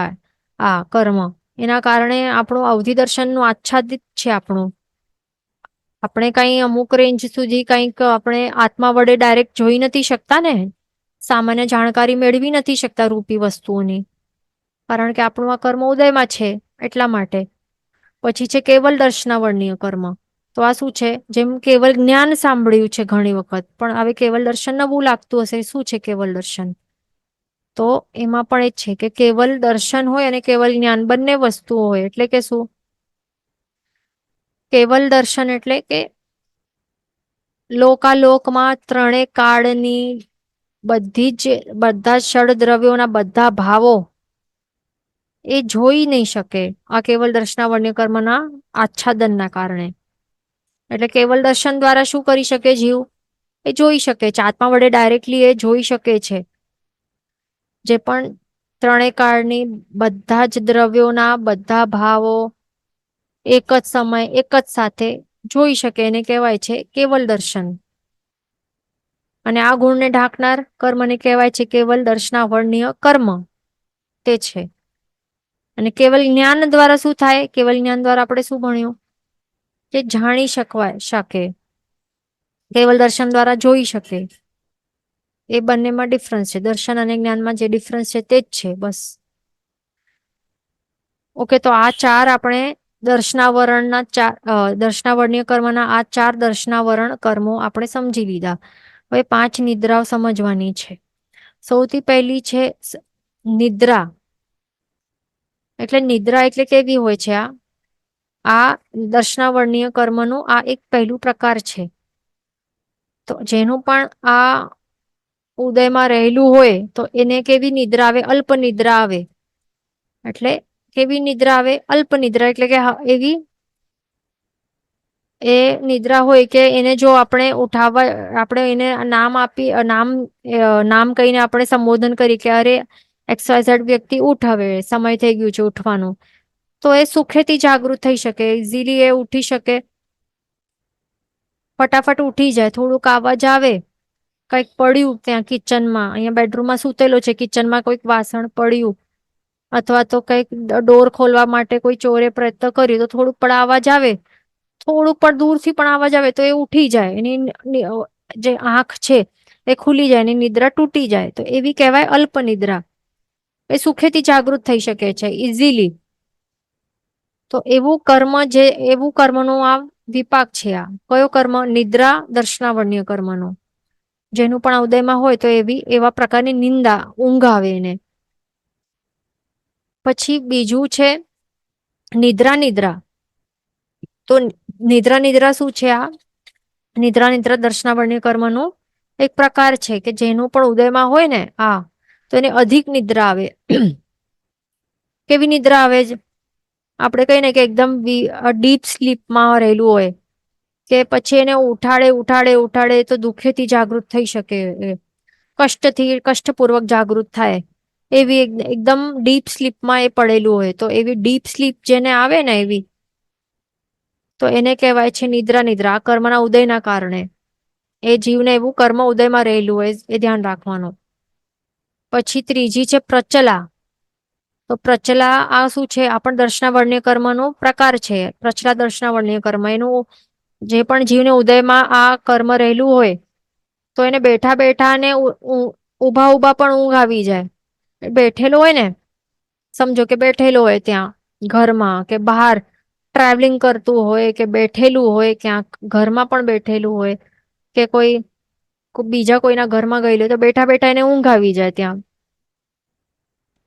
આ કર્મ, એના કારણે આપણું અવધિ દર્શનનું આચ્છાદિત છે આપણું. આપણે કઈ અમુક રેન્જ સુધી કંઈક આપણે આત્મા વડે ડાયરેક્ટ જોઈ નથી શકતા ને, સામાન્ય જાણકારી મેળવી નથી શકતા રૂપી વસ્તુઓની, કારણ કે આપણું આ કર્મ ઉદયમાં છે એટલા માટે. પછી છે કેવલ દર્શનાવર્ણ્ય કર્મ. તો આ શું છે? જેમ કેવલ જ્ઞાન સાંભળ્યું છે ઘણી વખત, પણ હવે કેવલ દર્શન નવું લાગતું હશે. શું છે કેવલ દર્શન? તો એમાં પણ એ જ છે કે કેવલ દર્શન હોય અને કેવલ જ્ઞાન બંને વસ્તુઓ હોય. એટલે કે શું? કેવલ દર્શન એટલે કે લોકાલોકમાં ત્રણેય કાળની બધા ષડ દ્રવ્યોના બધા ભાવો એ જોઈ નહીં શકે આ કેવલ દર્શનાવર્ણ્ય કર્મના આચ્છાદનના કારણે. એટલે કેવલ દર્શન દ્વારા શું કરી શકે જીવ? એ જોઈ શકે છે. આત્મા વડે ડાયરેક્ટલી એ જોઈ શકે છે. જે પણ ત્રણેય કાળની બધા જ દ્રવ્યોના બધા ભાવો એક જ સમય એક જ સાથે જોઈ શકે, એને કહેવાય છે કેવલ દર્શન. અને આ ગુણને ઢાંકનાર કર્મને કહેવાય છે કેવલ દર્શનાવર્ણ્ય કર્મ. તે છે. અને કેવલ જ્ઞાન દ્વારા શું થાય? કેવલ જ્ઞાન દ્વારા આપણે શું ભણ્યું? કે જાણી શકે. કેવલ દર્શન દ્વારા જોઈ શકે. એ બંનેમાં ડિફરન્સ છે. દર્શન અને જ્ઞાનમાં જે ડિફરન્સ છે તે જ છે બસ. ઓકે, તો આ ચાર આપણે દર્શનાવર્ણ્ય કર્મના આ ચાર દર્શનાવરણ કર્મો આપણે સમજી લીધા. હવે 5 નિદ્રાઓ સમજવાની છે. સૌથી પહેલી છે નિદ્રા. એટલે નિદ્રા એટલે કેવી હોય છે? આ દર્શનાવર્ણ્ય કર્મનું આ એક પહેલું પ્રકાર છે. તો જેનું પણ આ ઉદયમાં રહેલું હોય તો એને કેવી નિદ્રા આવે? અલ્પ નિદ્રા આવે. એટલે કેવી નિદ્રા આવે? અલ્પ નિદ્રા. એટલે કે એવી એ નિદ્રા હોય કે એને જો આપણે ઉઠાવવા, આપણે એને નામ કહીને આપણે સંબોધન કરી કે અરે XYZ વ્યક્તિ ઉઠ, હવે સમય થઈ ગયું છે ઉઠવાનું, તો એ સુખેથી જાગૃત થઈ શકે, ઇઝીલી એ ઉઠી શકે, ફટાફટ ઉઠી જાય. થોડુંક અવાજ આવે, કંઈક પડ્યું ત્યાં કિચનમાં, અહીંયા બેડરૂમમાં સૂતેલો છે, કિચનમાં કોઈક વાસણ પડ્યું, અથવા તો કંઈક ડોર ખોલવા માટે કોઈ ચોરે પ્રયત્ન કર્યો તો થોડુંક પણ અવાજ આવે, થોડુંક પણ દૂરથી પણ અવાજ આવે તો એ ઉઠી જાય. એની જે આંખ છે એ ખુલી જાય, એની નિદ્રા તૂટી જાય. તો એવી કહેવાય અલ્પ નિદ્રા. એ સુખેથી જાગૃત થઈ શકે છે ઇઝીલી. તો એવું કર્મનું આ વિપાક છે. આ કયો કર્મ? નિદ્રા દર્શનાવર્ણ્ય કર્મનો. જેનું પણ ઉદયમાં હોય તો એવા પ્રકારની ઊંઘ આવે એને. પછી બીજું છે નિદ્રા. તો નિદ્રા શું છે? આ નિદ્રા દર્શનાવર્ણ્ય કર્મનો એક પ્રકાર છે કે જેનું પણ ઉદયમાં હોય ને તો એને અધિક નિદ્રા આવે. કેવી નિદ્રા આવે? આપણે કહીને કે એકદમ ડીપ સ્લીપમાં રહેલું હોય, કે પછી એને ઉઠાડે તો દુઃખેથી જાગૃત થઈ શકે, કષ્ટપૂર્વક જાગૃત થાય, એવી એકદમ ડીપ સ્લીપમાં એ પડેલું હોય. તો એવી ડીપ સ્લીપ જેને આવે ને એવી, તો એને કહેવાય છે નિદ્રા. આ કર્મના ઉદયના કારણે એ જીવને એવું કર્મ ઉદયમાં રહેલું હોય એ ધ્યાન રાખવાનું. પછી ત્રીજી છે પ્રચલા. તો પ્રચલા આ શું છે? આ પણ દર્શનાવર્ણ્ય કર્મનો પ્રકાર છે. પ્રચલા દર્શનાવર્ણ્ય કર્મ, એનું જે પણ જીવને ઉદયમાં આ કર્મ રહેલું હોય તો એને બેઠા ને ઉભા પણ ઊંઘ આવી જાય. બેઠેલો હોય ને, સમજો કે બેઠેલો હોય ત્યાં ઘરમાં કે બહાર ટ્રાવેલિંગ કરતું હોય, કે બેઠેલું હોય ક્યાંક ઘરમાં પણ બેઠેલું હોય, કે કોઈ બીજા કોઈના ઘરમાં ગયેલી હોય તો બેઠા બેઠા એને ઊંઘ આવી જાય ત્યાં.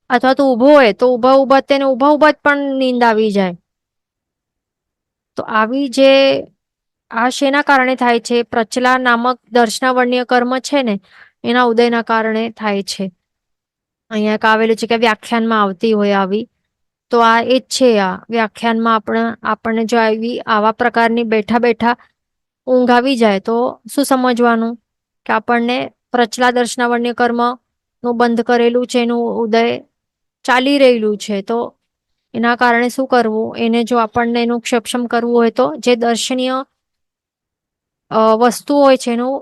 અથવા તો ઊભો હોય તો ઊભા ઊભા તેને ઊભા ઊભા જ પણ નીંદ આવી જાય. તો આવી જે આ શેના કારણે થાય છે? પ્રચલા નામક દર્શનાવર્ણ્ય કર્મ છે ને એના ઉદયના કારણે થાય છે. અહીંયા એક આવેલું છે કે વ્યાખ્યાનમાં આવતી હોય આવી. તો આ એ જ છે. આ વ્યાખ્યાનમાં આપણને જો આવા પ્રકારની બેઠા બેઠા ઊંઘ આવી જાય તો શું સમજવાનું કે આપણને પ્રચલા દર્શનાવર્ણ્ય કર્મ નું બંધ કરેલું છે, એનું ઉદય ચાલી રહેલું છે. તો એના કારણે શું કરવું? એને જો આપણને એનું ક્ષક્ષમ કરવું હોય તો જે દર્શનીય વસ્તુ હોય છે એનું,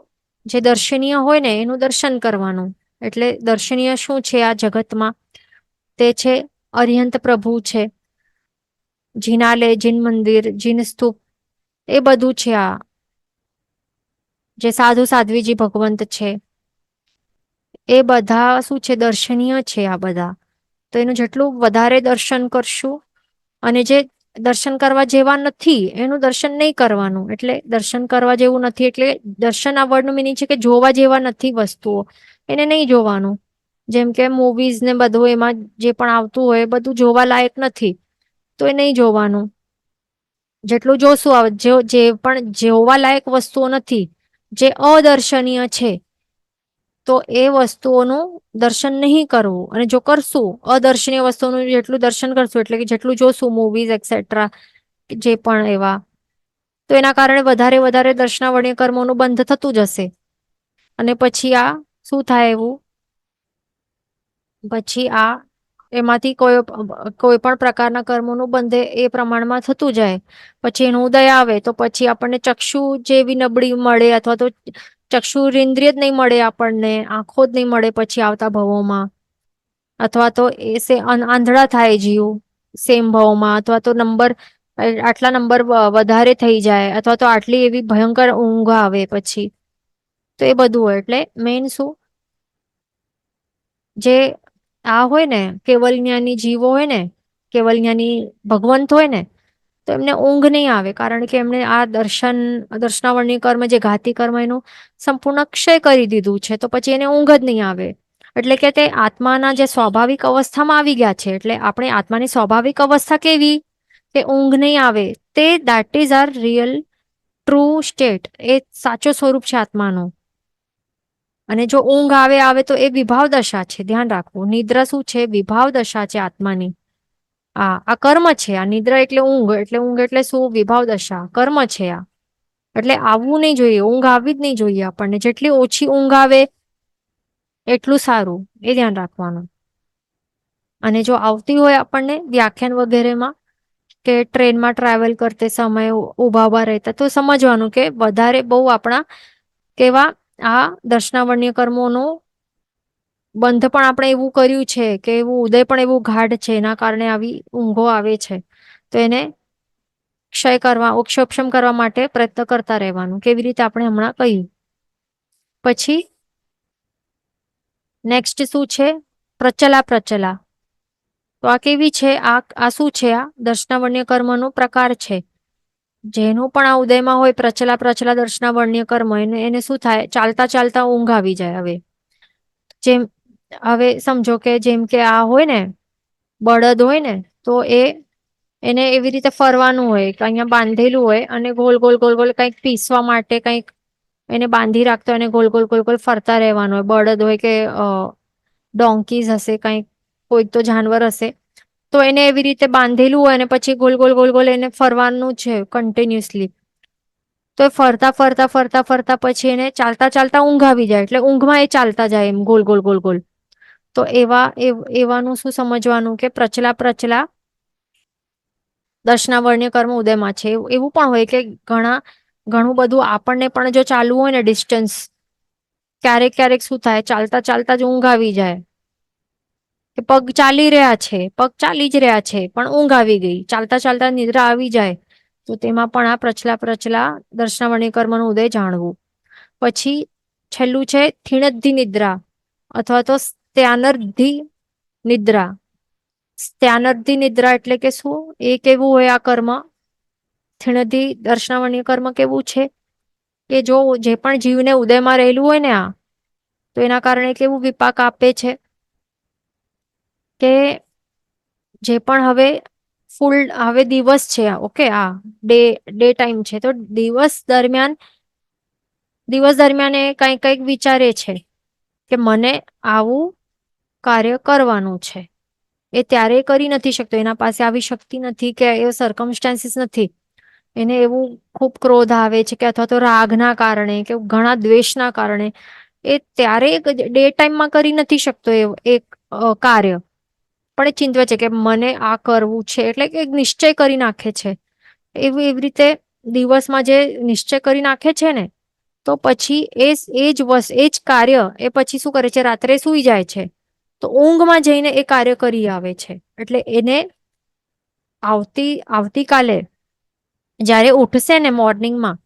જે દર્શનીય હોય ને એનું દર્શન કરવાનું. એટલે દર્શનીય શું છે આ જગતમાં? તે છે અરિહંત પ્રભુ છે, જીનાલય, જીન મંદિર, જીન સ્તૂપ, એ બધું છે. આ જે સાધુ સાધ્વીજી ભગવંત છે એ બધા શું છે? દર્શનીય છે આ બધા. તો એનું જેટલું વધારે દર્શન કરશું, અને જે દર્શન કરવા જેવા નથી એનું દર્શન નહીં કરવાનું. એટલે દર્શન કરવા જેવું નથી એટલે દર્શન આ વર્ડનું મિનિંગ છે કે જોવા જેવા નથી વસ્તુઓ, એને નહીં જોવાનું. જેમ કે મૂવીઝ ને બધું એમાં જે પણ આવતું હોય બધું જોવા લાયક નથી, તો એ નહીં જોવાનું. જેટલું જોશું જે પણ જોવા લાયક વસ્તુઓ નથી, જે અદર્શનીય છે, તો એ વસ્તુઓનું દર્શન નહીં કરવું. અને જો કરશું અદર્શનીય વસ્તુઓનું જેટલું દર્શન કરશું એટલે કે જેટલું જોશું મૂવીઝ એક્સેટ્રા જે પણ એવા, તો એના કારણે વધારે વધારે દર્શનાવર્ણ્ય કર્મોનું બંધ થતું જશે. અને પછી આ શું થાય? એવું પછી આ એમાંથી કોઈ પણ પ્રકારના કર્મોનું બંધ એ પ્રમાણમાં થતું જાય. પછી એનો ઉદય આવે તો પછી આપણને ચક્ષુ જેવી નબળી મળે, અથવા તો ચક્ષુરિન્દ્રિય જ નહીં મળે આપણને, આંખો જ નહીં મળે પછી આવતા ભવોમાં. અથવા તો આંધળા થાય જીવ સેમ ભાવમાં, અથવા તો આટલા નંબર વધારે થઈ જાય, અથવા તો આટલી એવી ભયંકર ઊંઘ આવે પછી. તો એ બધું હોય. એટલે મેઈન શું, જે આ હોય ને કેવલ જ્ઞાની જીવો હોય ને, કેવલ જ્ઞાની ભગવંત હોય ને, તો એમને ઊંઘ નહીં આવે. કારણ કે એમને આ દર્શનાવર્ણ્ય કર્મ, જે ઘાતી કર્મ, એનું સંપૂર્ણ ક્ષય કરી દીધું છે. તો પછી એને ઊંઘ જ નહીં આવે. એટલે કે તે આત્માના જે સ્વાભાવિક અવસ્થામાં આવી ગયા છે. એટલે આપણે આત્માની સ્વાભાવિક અવસ્થા કેવી? કે ઊંઘ નહીં આવે. That is are real true state. એ સાચો સ્વરૂપ છે આત્માનો. અને જો ઊંઘ આવે તો એ વિભાવ દશા છે. ધ્યાન રાખવું, નિદ્રા શું છે? વિભાવ દશા છે આત્માની. આ કર્મ છે. આ નિદ્રા એટલે ઊંઘ, એટલે શું? વિભાવ દશા, કર્મ છે આ. એટલે આવવું નહીં જોઈએ, ઊંઘ આવવી જ નહીં જોઈએ આપણને. જેટલી ઓછી ઊંઘ આવે એટલું સારું, એ ધ્યાન રાખવાનું. અને જો આવતી હોય આપણને વ્યાખ્યાન વગેરેમાં કે ટ્રેનમાં ટ્રાવેલ કરતે સમયે ઉભા રહેતા, તો સમજવાનું કે વધારે બહુ આપણા કેવા આ દર્શનાવર્ણ્ય કર્મોનું બંધ પણ આપણે એવું કર્યું છે કે એવું ઉદય પણ એવું ગાઢ છે, એના કારણે આવી ઊંઘો આવે છે. તો એને ઉપક્ષમ કરવા માટે પ્રયત્ન કરતા રહેવાનું. કેવી રીતે? આપણે હમણાં કહ્યું. પછી નેક્સ્ટ શું છે? પ્રચલા. તો આ કેવી છે? આ શું છે? આ દર્શનાવર્ણ્ય કર્મનો પ્રકાર છે. જેનું પણ આ ઉદયમાં હોય પ્રચલા દર્શનાવર્ણ્ય કર્મ, એને શું થાય? ચાલતા ચાલતા ઊંઘ આવી જાય. હવે સમજો કે જેમ કે આ હોય ને બળદ હોય ને, તો એને એવી રીતે ફરવાનું હોય કે અહીંયા બાંધેલું હોય અને ગોલ ગોલ ગોલ ગોલ કંઈક પીસવા માટે કંઈક એને બાંધી રાખતો એને ગોલ ગોલ ગોલ ગોલ ફરતા રહેવાનું હોય. બળદ હોય કે ડોંકીઝ હશે, કંઈક કોઈક તો જાનવર હશે, તો એને એવી રીતે બાંધેલું હોય અને પછી ગોલ ગોલ ગોલ ગોલ એને ફરવાનું છે કન્ટિન્યુઅસલી. તો ફરતા ફરતા ફરતા ફરતા પછી એને ચાલતા ચાલતા ઊંઘ આવી જાય. એટલે ઊંઘમાં એ ચાલતા જાય એમ ગોલ ગોલ ગોલ ગોલ. તો એવાનું શું સમજવાનું કે પ્રચલા દર્શનાવર્ણ્ય કર્મ ઉદયમાં છે. એવું પણ હોય કે ઘણું બધું આપણને પણ જો ચાલવું હોય ને ડિસ્ટન્સ, ક્યારેક ક્યારેક શું થાય? ચાલતા ચાલતા જ ઊંઘ આવી જાય. કે પગ ચાલી રહ્યા છે, પગ ચાલી જ રહ્યા છે, પણ ઊંઘ આવી ગઈ. ચાલતા ચાલતા નિદ્રા આવી જાય. તો તેમાં પણ આ પ્રચલા દર્શનાવર્ણ્ય કર્મનું ઉદય જાણવું. પછી છેલ્લું છે થિણદ્ધિ નિદ્રા, અથવા તો સ્ત્યાનર્ધિ નિદ્રા. સ્ત્યાનર્ધિ નિદ્રા એટલે કે શું? એ કેવું હોય આ કર્મ? થિણદ્ધિ દર્શનાવર્ણ્ય કર્મ કેવું છે? કે જો જે પણ જીવને ઉદયમાં રહેલું હોય ને આ, તો એના કારણે કેવું વિપાક આપે છે કે જે પણ હવે દિવસ છે, ઓકે, આ ડે ટાઈમ છે, તો દિવસ દરમિયાન એ કંઈક વિચારે છે કે મને આવું કાર્ય કરવાનું છે. એ ત્યારે કરી નથી શકતો, એના પાસે આવી શક્તિ નથી કે એ સરકમસ્ટાન્સીસ નથી. એને એવું ખૂબ ક્રોધ આવે છે કે અથવા તો રાગના કારણે કે ઘણા દ્વેષના કારણે એ ત્યારે ડે ટાઈમમાં કરી નથી શકતો એ એક કાર્ય. પણ એ ચિંતવે છે કે મને આ કરવું છે, એટલે કે એક નિશ્ચય કરી નાખે છે. એવી રીતે દિવસમાં જે નિશ્ચય કરી નાખે છે ને, તો પછી એ જ કાર્ય એ પછી શું કરે છે, રાત્રે સૂઈ જાય છે. તો ઊંઘમાં જઈને એ કાર્ય કરી આવે છે. એટલે એને આવતીકાલે જ્યારે ઉઠશે ને મોર્નિંગમાં,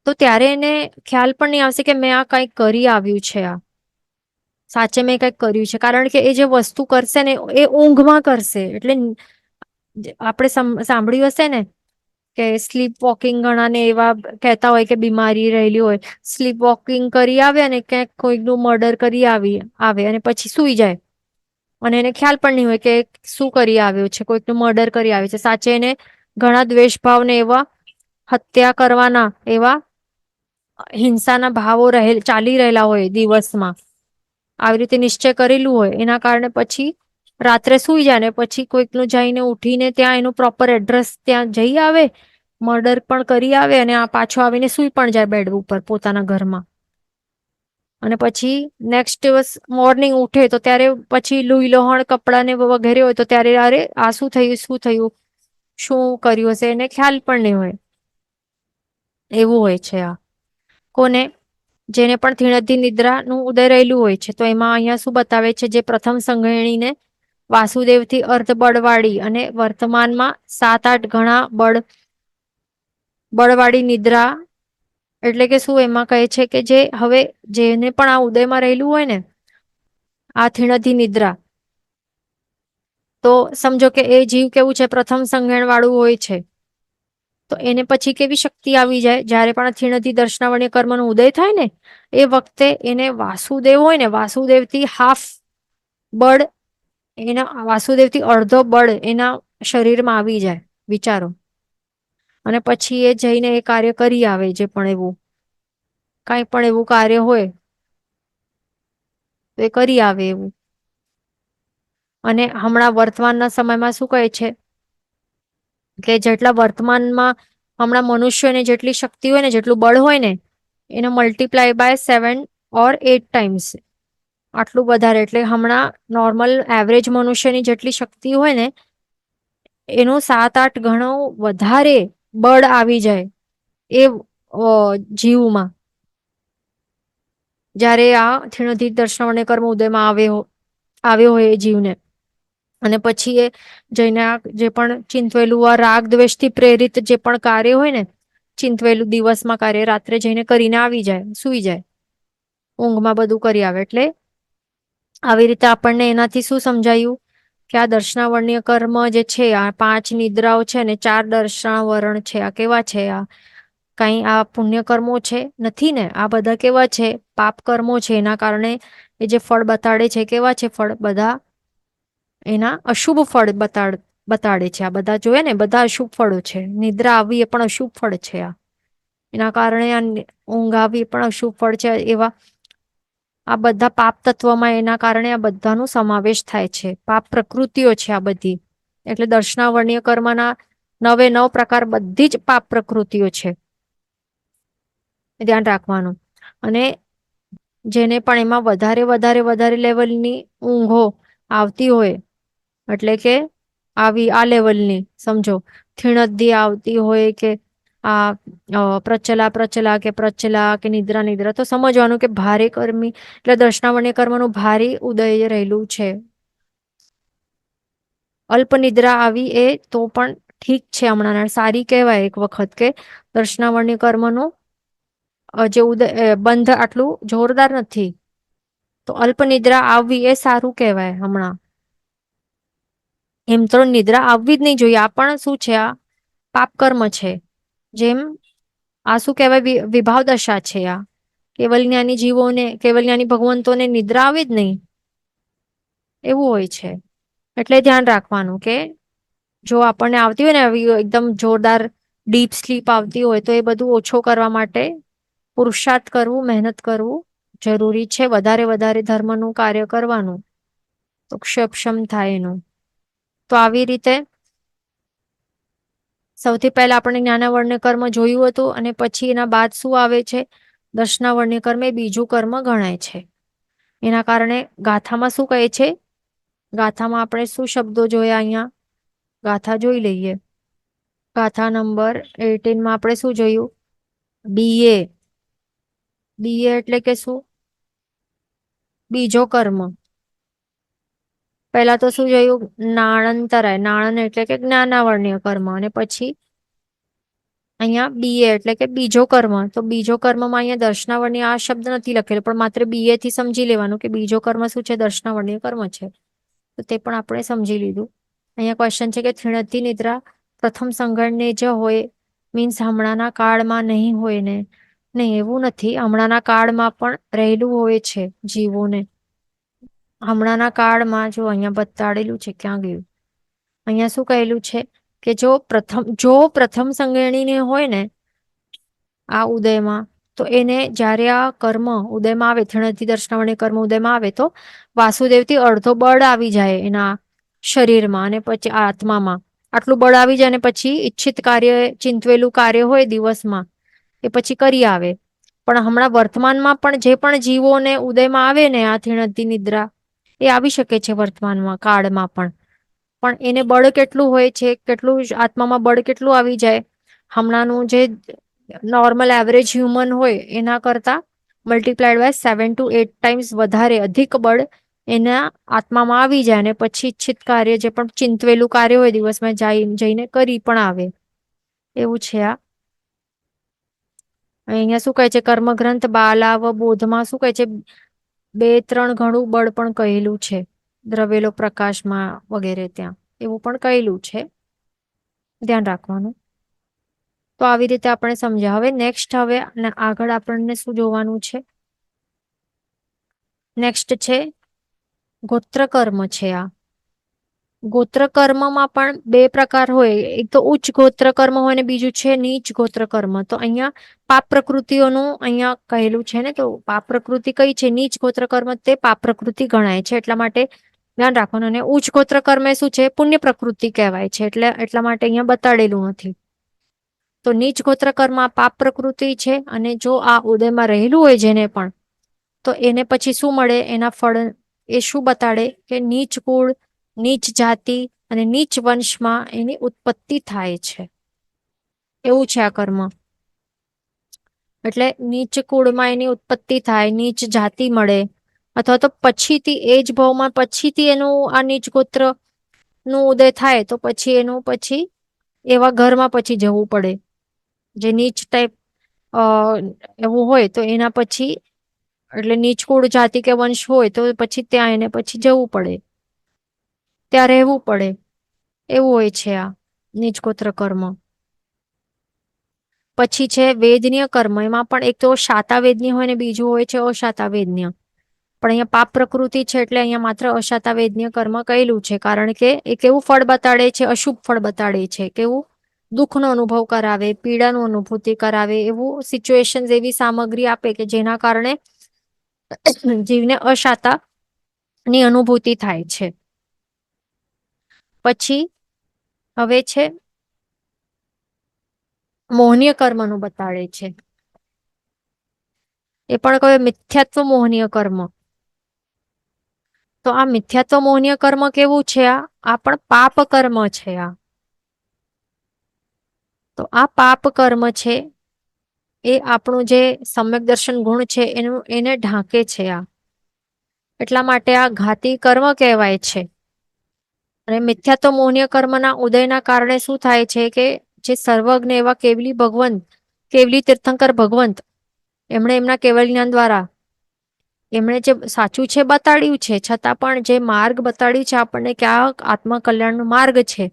તો ત્યારે એને ખ્યાલ પણ નહીં આવશે કે મેં આ કંઈક કરી આવ્યું છે. આ સાચે મેં કંઈક કર્યું છે, કારણ કે એ જે વસ્તુ કરશે ને એ ઊંઘમાં કરશે. એટલે આપણે સાંભળ્યું હશે ને કે સ્લીપ વોકિંગ, ઘણાને એવા કહેતા હોય કે બીમારી રહેલી હોય, સ્લીપ વોકિંગ કરી આવે અને ક્યાંક કોઈકનું મર્ડર કરી આવે અને પછી સુઈ જાય. અને એને ખ્યાલ પણ નહીં હોય કે શું કરી આવ્યો છે, કોઈકનું મર્ડર કરી આવ્યું છે. સાચે એને ઘણા દ્વેષભાવને એવા હત્યા કરવાના એવા હિંસાના ભાવો ચાલી રહેલા હોય દિવસમાં, આવી રીતે નિશ્ચય કરેલું હોય, એના કારણે પછી રાત્રે સુઈ જાય ને પછી કોઈકનું જઈને ઉઠીને ત્યાં એનું પ્રોપર એડ્રેસ ત્યાં જઈ આવે, મર્ડર પણ કરી આવે અને આ પાછો આવીને સુઈ પણ જાય બેડ ઉપર પોતાના ઘરમાં. અને પછી નેક્સ્ટ દિવસ મોર્નિંગ ઉઠે તો ત્યારે પછી લુઈ લોહણ કપડાં ને વગેરે હોય, તો ત્યારે અરે આ શું થયું, શું થયું, શું કર્યું હશે, એને ખ્યાલ પણ નહીં હોય. એવું હોય છે આ કોને, જેને પણ થીણધી નિદ્રાનું ઉદય રહેલું હોય છે. તો એમાં અહીંયા શું બતાવે છે, જે પ્રથમ સંઘેણીને વાસુદેવથી અર્ધબળવાળી અને વર્તમાનમાં 7-8 ગણા બળવાળી નિદ્રા, એટલે કે શું એમાં કહે છે કે જેને પણ આ ઉદયમાં રહેલું હોય ને, આ થીણધી નિદ્રા, તો સમજો કે એ જીવ કેવું છે, પ્રથમ સંઘેણ વાળું હોય છે. તો એને પછી કેવી શક્તિ આવી જાય, જ્યારે પણ થીણધી દર્શનાવર્ણ્ય કર્મનો ઉદય થાય ને, એ વખતે એને વાસુદેવ હોય ને, વાસુદેવથી હાફ બળ, વાસુદેવથી અડધો બળ એના શરીરમાં આવી જાય, વિચારો. અને પછી એ જઈને એ કાર્ય કરી આવે, જે પણ એવું કાંઈ પણ એવું કાર્ય હોય તો એ કરી આવે એવું. અને હમણાં વર્તમાનના સમયમાં શું કહે છે કે જેટલા વર્તમાનમાં હમણાં મનુષ્યને જેટલી શક્તિ હોય ને, જેટલું બળ હોય ને, એને મલ્ટીપ્લાય બાય 7 or 8 ટાઈમ્સ, આટલું વધારે. એટલે હમણાં નોર્મલ એવરેજ મનુષ્યની જેટલી શક્તિ હોય ને, એનું 7-8 ગણો વધારે બળ આવી જાય એ જીવમાં, જ્યારે આ થીણધી દર્શનાવર્ણ્ય કર્મ ઉદયમાં આવ્યો હોય એ જીવને. અને પછી એ જઈને જે પણ ચિંતવેલું આ રાગ દ્વેષથી પ્રેરિત જે પણ કાર્ય હોય ને, ચિંતવેલું દિવસમાં કાર્ય રાત્રે જઈને કરીને આવી જાય, સુઈ જાય, ઊંઘમાં બધું કરી આવે. એટલે આવી રીતે આપણને એનાથી શું સમજાયું કે આ દર્શનાવર્ણ્ય કર્મ જે છે, આ 5 નિદ્રાઓ છે ને, 4 દર્શનાવરણ છે, આ કેવા છે, આ કઈ આ પુણ્ય કર્મો છે નથી ને, આ બધા કેવા છે, પાપ કર્મો છે. એના કારણે એ જે ફળ બતાડે છે, કેવા છે ફળ, બધા એના અશુભ ફળ બતાડે છે. આ બધા જોઈએ ને, બધા અશુભ ફળો છે. નિદ્રા આવવી એ પણ અશુભ ફળ છે. એના કારણે આ ઊંઘ આવી એ પણ અશુભ ફળ છે. આ બધા પાપ તત્વમાં એના કારણે આ બધાનો સમાવેશ થાય છે. પાપ પ્રકૃતિઓ છે આ બધી. એટલે દર્શનાવર્ણ્ય કર્મના 9 પ્રકાર બધી જ પાપ પ્રકૃતિઓ છે, ધ્યાન રાખવાનું. અને જેને પણ એમાં વધારે લેવલની ઊંઘો આવતી હોય, એટલે કે આ લેવલની સમજો થીણધી આવતી હોય કે પ્રચલા કે નિદ્રા, તો સમજવાનું કે ભારે કર્મી એટલે દર્શનાવર્ણ્ય કર્મનું ભારે ઉદય રહેલું છે. અલ્પ નિદ્રા આવી એ તો પણ ઠીક છે, હમણાં સારી કહેવાય એક વખત, કે દર્શનાવર્ણ્ય કર્મનું જે ઉદય બંધ આટલું જોરદાર નથી, તો અલ્પ નિદ્રા આવવી એ સારું કહેવાય હમણાં. એમ તો નિદ્રા આવવી જ નહીં જોઈએ. આ પણ શું છે, આ પાપ કર્મ છે. જેમ આ શું કહેવાય? વિભાવ દશા છે આ. કેવલ જ્ઞાની જીવોને, કેવલ જ્ઞાની ભગવંતોને નિદ્રા આવે જ નહીં, એવું હોય છે. એટલે ધ્યાન રાખવાનું કે જો આપણને આવતી હોય ને આવી એકદમ જોરદાર ડીપ સ્લીપ આવતી હોય તો એ બધું ઓછો કરવા માટે પુરુષાર્થ કરવું, મહેનત કરવું જરૂરી છે. વધારે વધારે ધર્મનું કાર્ય કરવાનું તો ક્ષપક્ષમ થાય એનું. તો આવી રીતે સૌથી પહેલા આપણે જ્ઞાનાવર્ણ્ય કર્મ જોયું હતું, અને પછી એના બાદ શું આવે છે? દર્શનાવર્ણ્ય કર્મ એ બીજું કર્મ ગણાય છે. એના કારણે ગાથામાં શું કહે છે? ગાથામાં આપણે શું શબ્દો જોયા? અહીંયા ગાથા જોઈ લઈએ. ગાથા નંબર 18 માં આપણે શું જોયું? બીએ. બીએ એટલે કે શું? બીજો કર્મ. પહેલા તો શું જોયું? નાણાંતરાય. નાણન એટલે કે જ્ઞાનાવર્ણ્ય કર્મ, અને પછી અહીંયા બીએ એટલે કે બીજો કર્મ. તો બીજો કર્મમાં અહીંયા દર્શનાવર્ણ્ય આ શબ્દ નથી લખેલો, પણ માત્ર બીએ થી સમજી લેવાનું કે બીજો કર્મ શું છે? દર્શનાવર્ણ્ય કર્મ છે. તો તે પણ આપણે સમજી લીધું. અહીંયા ક્વેશ્ચન છે કે થિણતી નિદ્રા પ્રથમ સંગણને જ હોય, મીન્સ હમણાંના કાળમાં નહીં હોય ને? નહીં, એવું નથી. હમણાંના કાળમાં પણ રહેલું હોય છે જીવોને. હમણાંના કાળમાં જો અહીંયા બતાડેલું છે, ક્યાં ગયું? અહીંયા શું કહેલું છે કે જો પ્રથમ સંગણીને હોય ને આ ઉદયમાં, તો એને જ્યારે આ કર્મ ઉદયમાં આવે, થિણતી દર્શનાવર્ણ્ય કર્મ ઉદયમાં આવે તો વાસુદેવથી અડધો બળ આવી જાય એના શરીરમાં, અને પછી આત્મામાં આટલું બળ આવી જાય, અને પછી ઈચ્છિત કાર્ય, ચિંતવેલું કાર્ય હોય દિવસમાં એ પછી કરી આવે. પણ હમણાં વર્તમાનમાં પણ જે પણ જીવોને ઉદયમાં આવે ને આ થિણતી નિદ્રા, એ આવી શકે છે વર્તમાનમાં કાળમાં પણ એને બળ કેટલું હોય છે? કેટલું આત્મામાં બળ કેટલું આવી જાય? હમણાંનું જે નોર્મલ એવરેજ હ્યુમન હોય એના કરતા મલ્ટીપ્લાઈડ બાય 7 to 8 ટાઈમ્સ વધારે, અધિક બળ એના આત્મામાં આવી જાય, અને પછી ઈચ્છિત કાર્ય, જે પણ ચિંતવેલું કાર્ય હોય દિવસમાં જઈને કરી પણ આવે. એવું છે આ. અહીંયા શું કહે છે? કર્મગ્રંથ બાલાવ બોધમાં શું કહે છે? 2-3 ગણું બળ પણ કહેલું છે. દ્રવેલો પ્રકાશમાં વગેરે ત્યાં એવું પણ કહેલું છે. ધ્યાન રાખવાનું. તો આવી રીતે આપણે સમજ્યા. હવે નેક્સ્ટ, હવે આગળ આપણને શું જોવાનું છે? નેક્સ્ટ છે ગોત્ર કર્મ છે આ. ગોત્ર કર્મમાં પણ 2 પ્રકાર હોય. એક તો ઉચ્ચ ગોત્ર કર્મ હોય, ને બીજું છે નીચ ગોત્ર કર્મ. તો અહીંયા પાપ પ્રકૃતિઓનું અહીંયા કહેલું છે ને, તો પાપ પ્રકૃતિ કઈ છે? નીચ ગોત્ર કર્મ તે પાપ પ્રકૃતિ ગણાય છે. એટલા માટે ધ્યાન રાખવાનું. અને ઉચ્ચ ગોત્ર કર્મ એ શું છે? પુણ્ય પ્રકૃતિ કહેવાય છે. એટલા માટે અહીંયા બતાડેલું નથી. તો નીચ ગોત્ર કર્મ પાપ પ્રકૃતિ છે, અને જો આ ઉદયમાં રહેલું હોય જેને પણ, તો એને પછી શું મળે? એના ફળ એ શું બતાડે કે નીચ કુળ, નીચ જાતિ અને નીચ વંશમાં એની ઉત્પત્તિ થાય છે. એવું છે આ કર્મ. એટલે નીચ કુળમાં એની ઉત્પત્તિ થાય, નીચ જાતિ મળે, અથવા તો પછીથી એ જ ભાવમાં પછીથી એનું આ નીચ ગોત્ર નું ઉદય થાય, તો પછી એનું પછી એવા ઘરમાં પછી જવું પડે જે નીચ ટાઈપ એવું હોય. તો એના પછી એટલે નીચ કુળ જાતિ કે વંશ હોય તો પછી ત્યાં એને પછી જવું પડે, ત્યાં રહેવું પડે. એવું હોય છે આ નીચ ગોત્ર કર્મ. પછી છે વેદનીય કર્મ. એમાં પણ એક તો શાતા વેદનીય હોય ને બીજું હોય છે અશાતા વેદનીય. પણ અહીંયા પાપ પ્રકૃતિ છે એટલે અહીંયા માત્ર અશાતા વેદનીય કર્મ કહેલું છે, કારણ કે એ કેવું ફળ બતાડે છે? અશુભ ફળ બતાડે છે. કેવું? દુઃખનો અનુભવ કરાવે, પીડાનો અનુભૂતિ કરાવે, એવું સિચ્યુએશન, એવી સામગ્રી આપે કે જેના કારણે જીવને અશાતા ની અનુભૂતિ થાય છે. પછી હવે છે મોહનીય કર્મનું બતાડે છે. એ પણ કયો? મિથ્યાત્વ મોહનીય કર્મ. તો આ મિથ્યાત્વ મોહનીય કર્મ કેવું છે? આ પણ પાપ કર્મ છે આ. તો આ પાપ કર્મ છે એ આપણું જે સમ્યક દર્શન ગુણ છે એને ઢાંકે છે આ. એટલા માટે આ ઘાતી કર્મ કહેવાય છે. અને મિથ્યાત્વ મોહનીય કર્મના ઉદયના કારણે શું થાય છે કે જે સર્વજ્ઞ એવા કેવલી ભગવંત, કેવલી તીર્થંકર ભગવંત, એમણે એમના કેવલ જ્ઞાન દ્વારા એમણે જે સાચું છે બતાડ્યું છે, છતાં પણ જે માર્ગ બતાડ્યું છે આપણને કે આ આત્મકલ્યાણનો માર્ગ છે,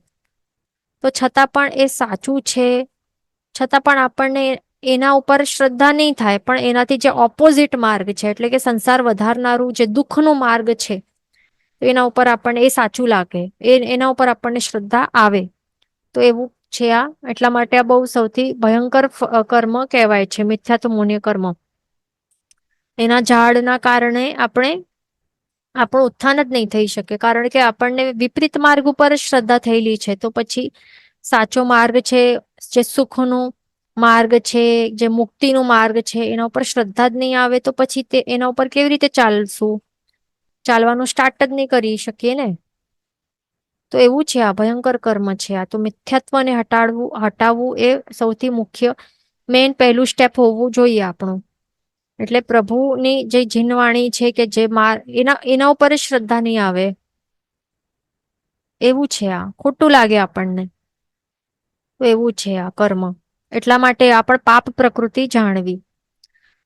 તો છતાં પણ એ સાચું છે, છતાં પણ આપણને એના ઉપર શ્રદ્ધા નહીં થાય, પણ એનાથી જે ઓપોઝિટ માર્ગ છે, એટલે કે સંસાર વધારનારું જે દુઃખનો માર્ગ છે, એના ઉપર આપણને એ સાચું લાગે, એના ઉપર આપણને શ્રદ્ધા આવે. તો એવું છે આ. એટલા માટે આ બહુ સૌથી ભયંકર કર્મ કહેવાય છે, મિથ્યાત્વમૂલ્ય કર્મ. એના ઝાડના કારણે આપણું ઉત્થાન જ નહીં થઈ શકે, કારણ કે આપણને વિપરીત માર્ગ ઉપર જ શ્રદ્ધા થયેલી છે. તો પછી સાચો માર્ગ છે, જે સુખનો માર્ગ છે, જે મુક્તિનો માર્ગ છે, એના ઉપર શ્રદ્ધા જ નહીં આવે તો પછી એના ઉપર કેવી રીતે ચાલશું? ચાલવાનું સ્ટાર્ટ જ નહીં કરી શકીએ ને. તો એવું છે, આ ભયંકર કર્મ છે. આ તો મિથ્યાત્વને હટાવવું એ સૌથી મુખ્ય મેઇન પહેલું સ્ટેપ હોવું જોઈએ આપણું. એટલે પ્રભુની જે જીનવાણી છે કે જે એના ઉપર જ શ્રદ્ધા નહીં આવે, એવું છે આ. ખોટું લાગે આપણને, તો એવું છે આ કર્મ. એટલા માટે આપણે પાપ પ્રકૃતિ જાણવી.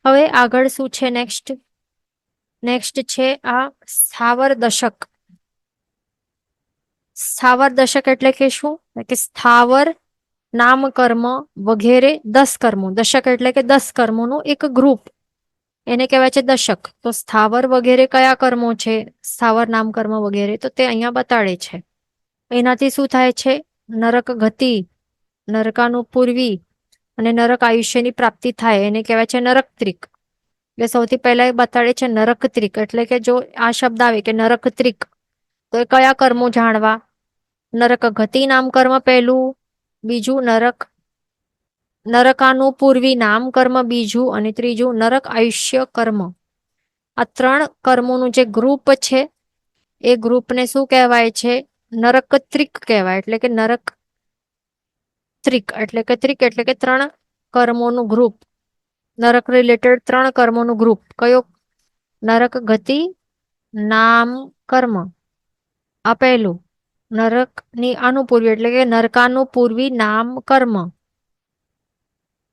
હવે આગળ શું છે? નેક્સ્ટ છે આ સ્થાવર દશક. સ્થાવર દશક એટલે કે શું? કે સ્થાવર નામ કર્મ વગેરે 10 કર્મો. દશક એટલે કે 10 કર્મોનું એક ગ્રુપ, એને કહેવાય છે દશક. તો સ્થાવર વગેરે કયા કર્મો છે? સ્થાવર નામ કર્મ વગેરે, તો તે અહીંયા બતાડે છે. એનાથી શું થાય છે? નરક ગતિ, નરકાનું પૂર્વી અને નરક આયુષ્યની પ્રાપ્તિ થાય, એને કહેવાય છે નરક ત્રિક. એટલે સૌથી પહેલા એ બતાડે છે નરક ત્રિક. એટલે કે જો આ શબ્દ આવે કે નરક ત્રિક, તો એ કયા કર્મો જાણવા? નરક ગતિ નામ કર્મ પહેલું, બીજું નરકાનું પૂર્વી નામ કર્મ બીજું, અને ત્રીજું નરક આયુષ્ય કર્મ. આ 3 કર્મોનું જે ગ્રુપ છે, એ ગ્રુપને શું કહેવાય છે? નરક ત્રિક કહેવાય. એટલે કે નરક ત્રિક એટલે કે 3 કર્મોનું ગ્રુપ. નરક રિલેટેડ 3 કર્મોનું ગ્રુપ. કયો? નરક ગતિ નામ કર્મ, આ પહેલું. નરકની અનુપૂર્વી એટલે કે નરકાનું પૂર્વી નામ કર્મ,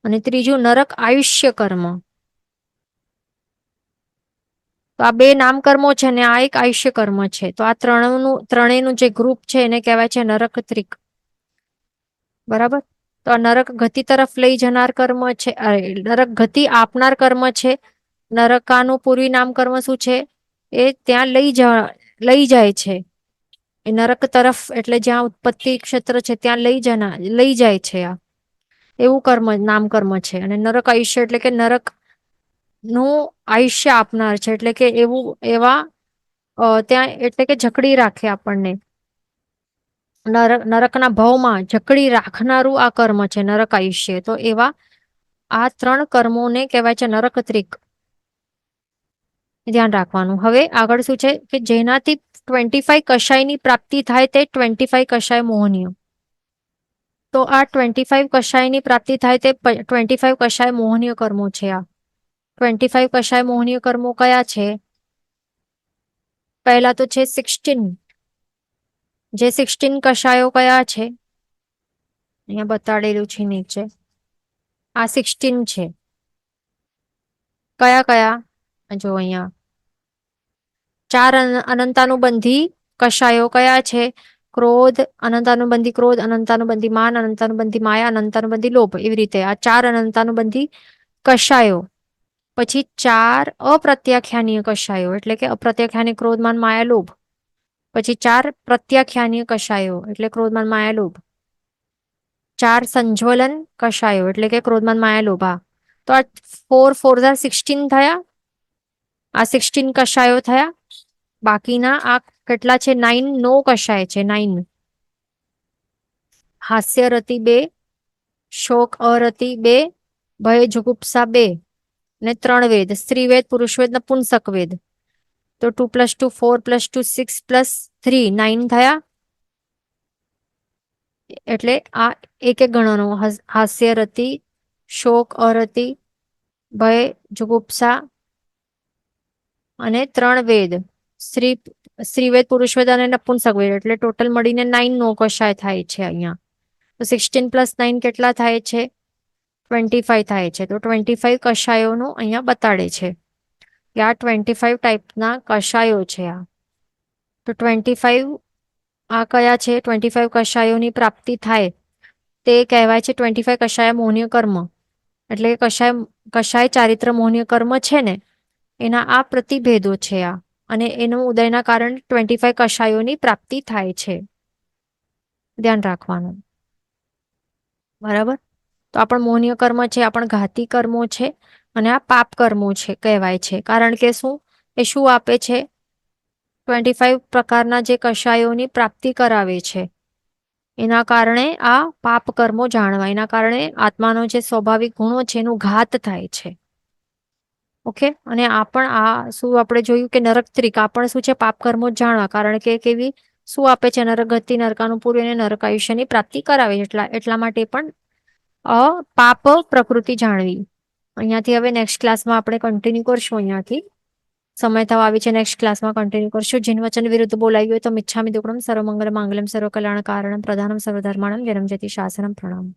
અને ત્રીજું નરક આયુષ્ય કર્મ. તો આ 2 નામ કર્મો છે ને આ એક આયુષ્ય કર્મ છે. તો આ ત્રણેયનું જે ગ્રુપ છે એને કહેવાય છે નરક ત્રિક. બરાબર. તો આ નરક ગતિ તરફ લઈ જનાર કર્મ છે, નરક ગતિ આપનાર કર્મ છે. નરકાનું પૂર્વી નામ કર્મ શું છે? એ ત્યાં લઈ જાય છે. એ નરક તરફ એટલે જ્યાં ઉત્પત્તિ ક્ષેત્ર છે ત્યાં લઈ જાય છે આ. એવું કર્મ નામ કર્મ છે. અને નરક આયુષ્ય એટલે કે નરક નું આયુષ્ય આપનાર છે. એટલે કે એવા ત્યાં એટલે કે જકડી રાખે આપણને, નરકના ભાવમાં જકડી રાખનારું આ કર્મ છે નરક આયુષ્ય. તો એવા આ 3 કર્મોને કહેવાય છે નરક ત્રિક. ધ્યાન રાખવાનું. હવે આગળ શું છે? કે જેનાથી 25 કશાયની પ્રાપ્તિ થાય તે 25 કશાય મોહનીય. તો આ 25 કશાયની પ્રાપ્તિ થાય તે 25 કશાય મોહનીય કર્મો છે. આ 25 કશાય મોહનીય કર્મો કયા છે? પહેલા તો છે 16. જે 16 કશાયો કયા છે? અહીંયા બતાડેલું છે નીચે. આ 16 છે. કયા કયા? જો અહીંયા 4 અનંતાનુબંધી કશાયો કયા છે? ક્રોધ, અનંતાનુબંધી ક્રોધ, અનંતાનુબંધી માન, અનંતાનુબંધી માયા, અનંતાનુબંધી લોભ. એવી રીતે આ 4 અનંતાનુબંધી કશાયો. પછી 4 અપ્રત્યાખ્યાનીય કશાયો, એટલે કે અપ્રત્યાખ્યાની ક્રોધ, માન, માયા, લોભ. પછી 4 પ્રત્યાખ્યાનીય કશાયો, એટલે ક્રોધમાન માયા લોભ. 4 સંજ્વલન કશાયો, એટલે કે ક્રોધમાન માયા લોભ. તો આ 4 4 16 થયા. આ 16 કશાયો થયા. બાકીના આ કેટલા છે? 9 નો કશાય છે. 9 હાસ્ય રતિ 2, શોક અરતિ 2, ભય જુગુપ્સા 2, ને 3 વેદ: સ્ત્રી વેદ, પુરુષ વેદ, નપુંસક વેદ. તો 2 + 2 4 + 2 6 + 3 9 થયા. એટલે આ એક ગણનો: હાસ્ય રતિ, શોક અરતિ, ભય જુગુપ્સા અને 3 વેદ: સ્ત્રી વેદ, પુરુષ વેદ અને નપુંસક વેદ. એટલે ટોટલ મળીને 9 નો કશાય થાય છે અહીંયા. તો 16 + 9 કેટલા થાય છે? 25 થાય છે. તો 25 કશાયોનું અહીંયા બતાડે છે કે આ 25 ટાઈપના કશાયો છે. આ તો 25 આ કયા છે? 25 કશાયોની પ્રાપ્તિ થાય તે કહેવાય છે 25 કશાય મોહનીય કર્મ. એટલે કશાય ચારિત્ર મોહનીય કર્મ છે ને એના આ પ્રતિભેદો છે આ, અને એનું ઉદયના કારણે 25 કશાયોની પ્રાપ્તિ થાય છે. ધ્યાન રાખવાનું. બરાબર. તો આ પણ મોહનીય કર્મ છે, આ પણ ઘાતી કર્મો છે, અને આ પાપ કર્મો છે કહેવાય છે. કારણ કે શું, એ શું આપે છે? 25 પ્રકારના જે કશાયોની પ્રાપ્તિ કરાવે છે. એના કારણે આ પાપ કર્મો જાણવા, એના કારણે આત્માનો જે સ્વાભાવિક ગુણો છે એનું ઘાત થાય છે. ઓકે. અને આ પણ આ શું આપણે જોયું કે નરક ત્રિક, આ પણ શું છે? પાપ કર્મો જ જાણવા. કારણ કે કેવી શું આપે છે? નરક ગતિ, નરકાનું પૂર્વ અને નરક આયુષ્યની પ્રાપ્તિ કરાવે. એટલા માટે પણ પાપ પ્રકૃતિ જાણવી. અહીંયાથી હવે નેક્સ્ટ ક્લાસમાં આપણે કન્ટિન્યુ કરશું. અહીંયાથી સમય થવા આવી છે. નેક્સ્ટ ક્લાસમાં કન્ટિન્યુ કરશું. જીન વચન વિરુદ્ધ બોલાયું હોય તો મિચ્છામિ દુક્કડમ, સર્વમંગલ માંગલમ, સર્વ કલ્યાણ કારણમ, પ્રધાનમ સર્વધર્માણમ, વિરમજ્યતિ શાસનમ. પ્રણામ.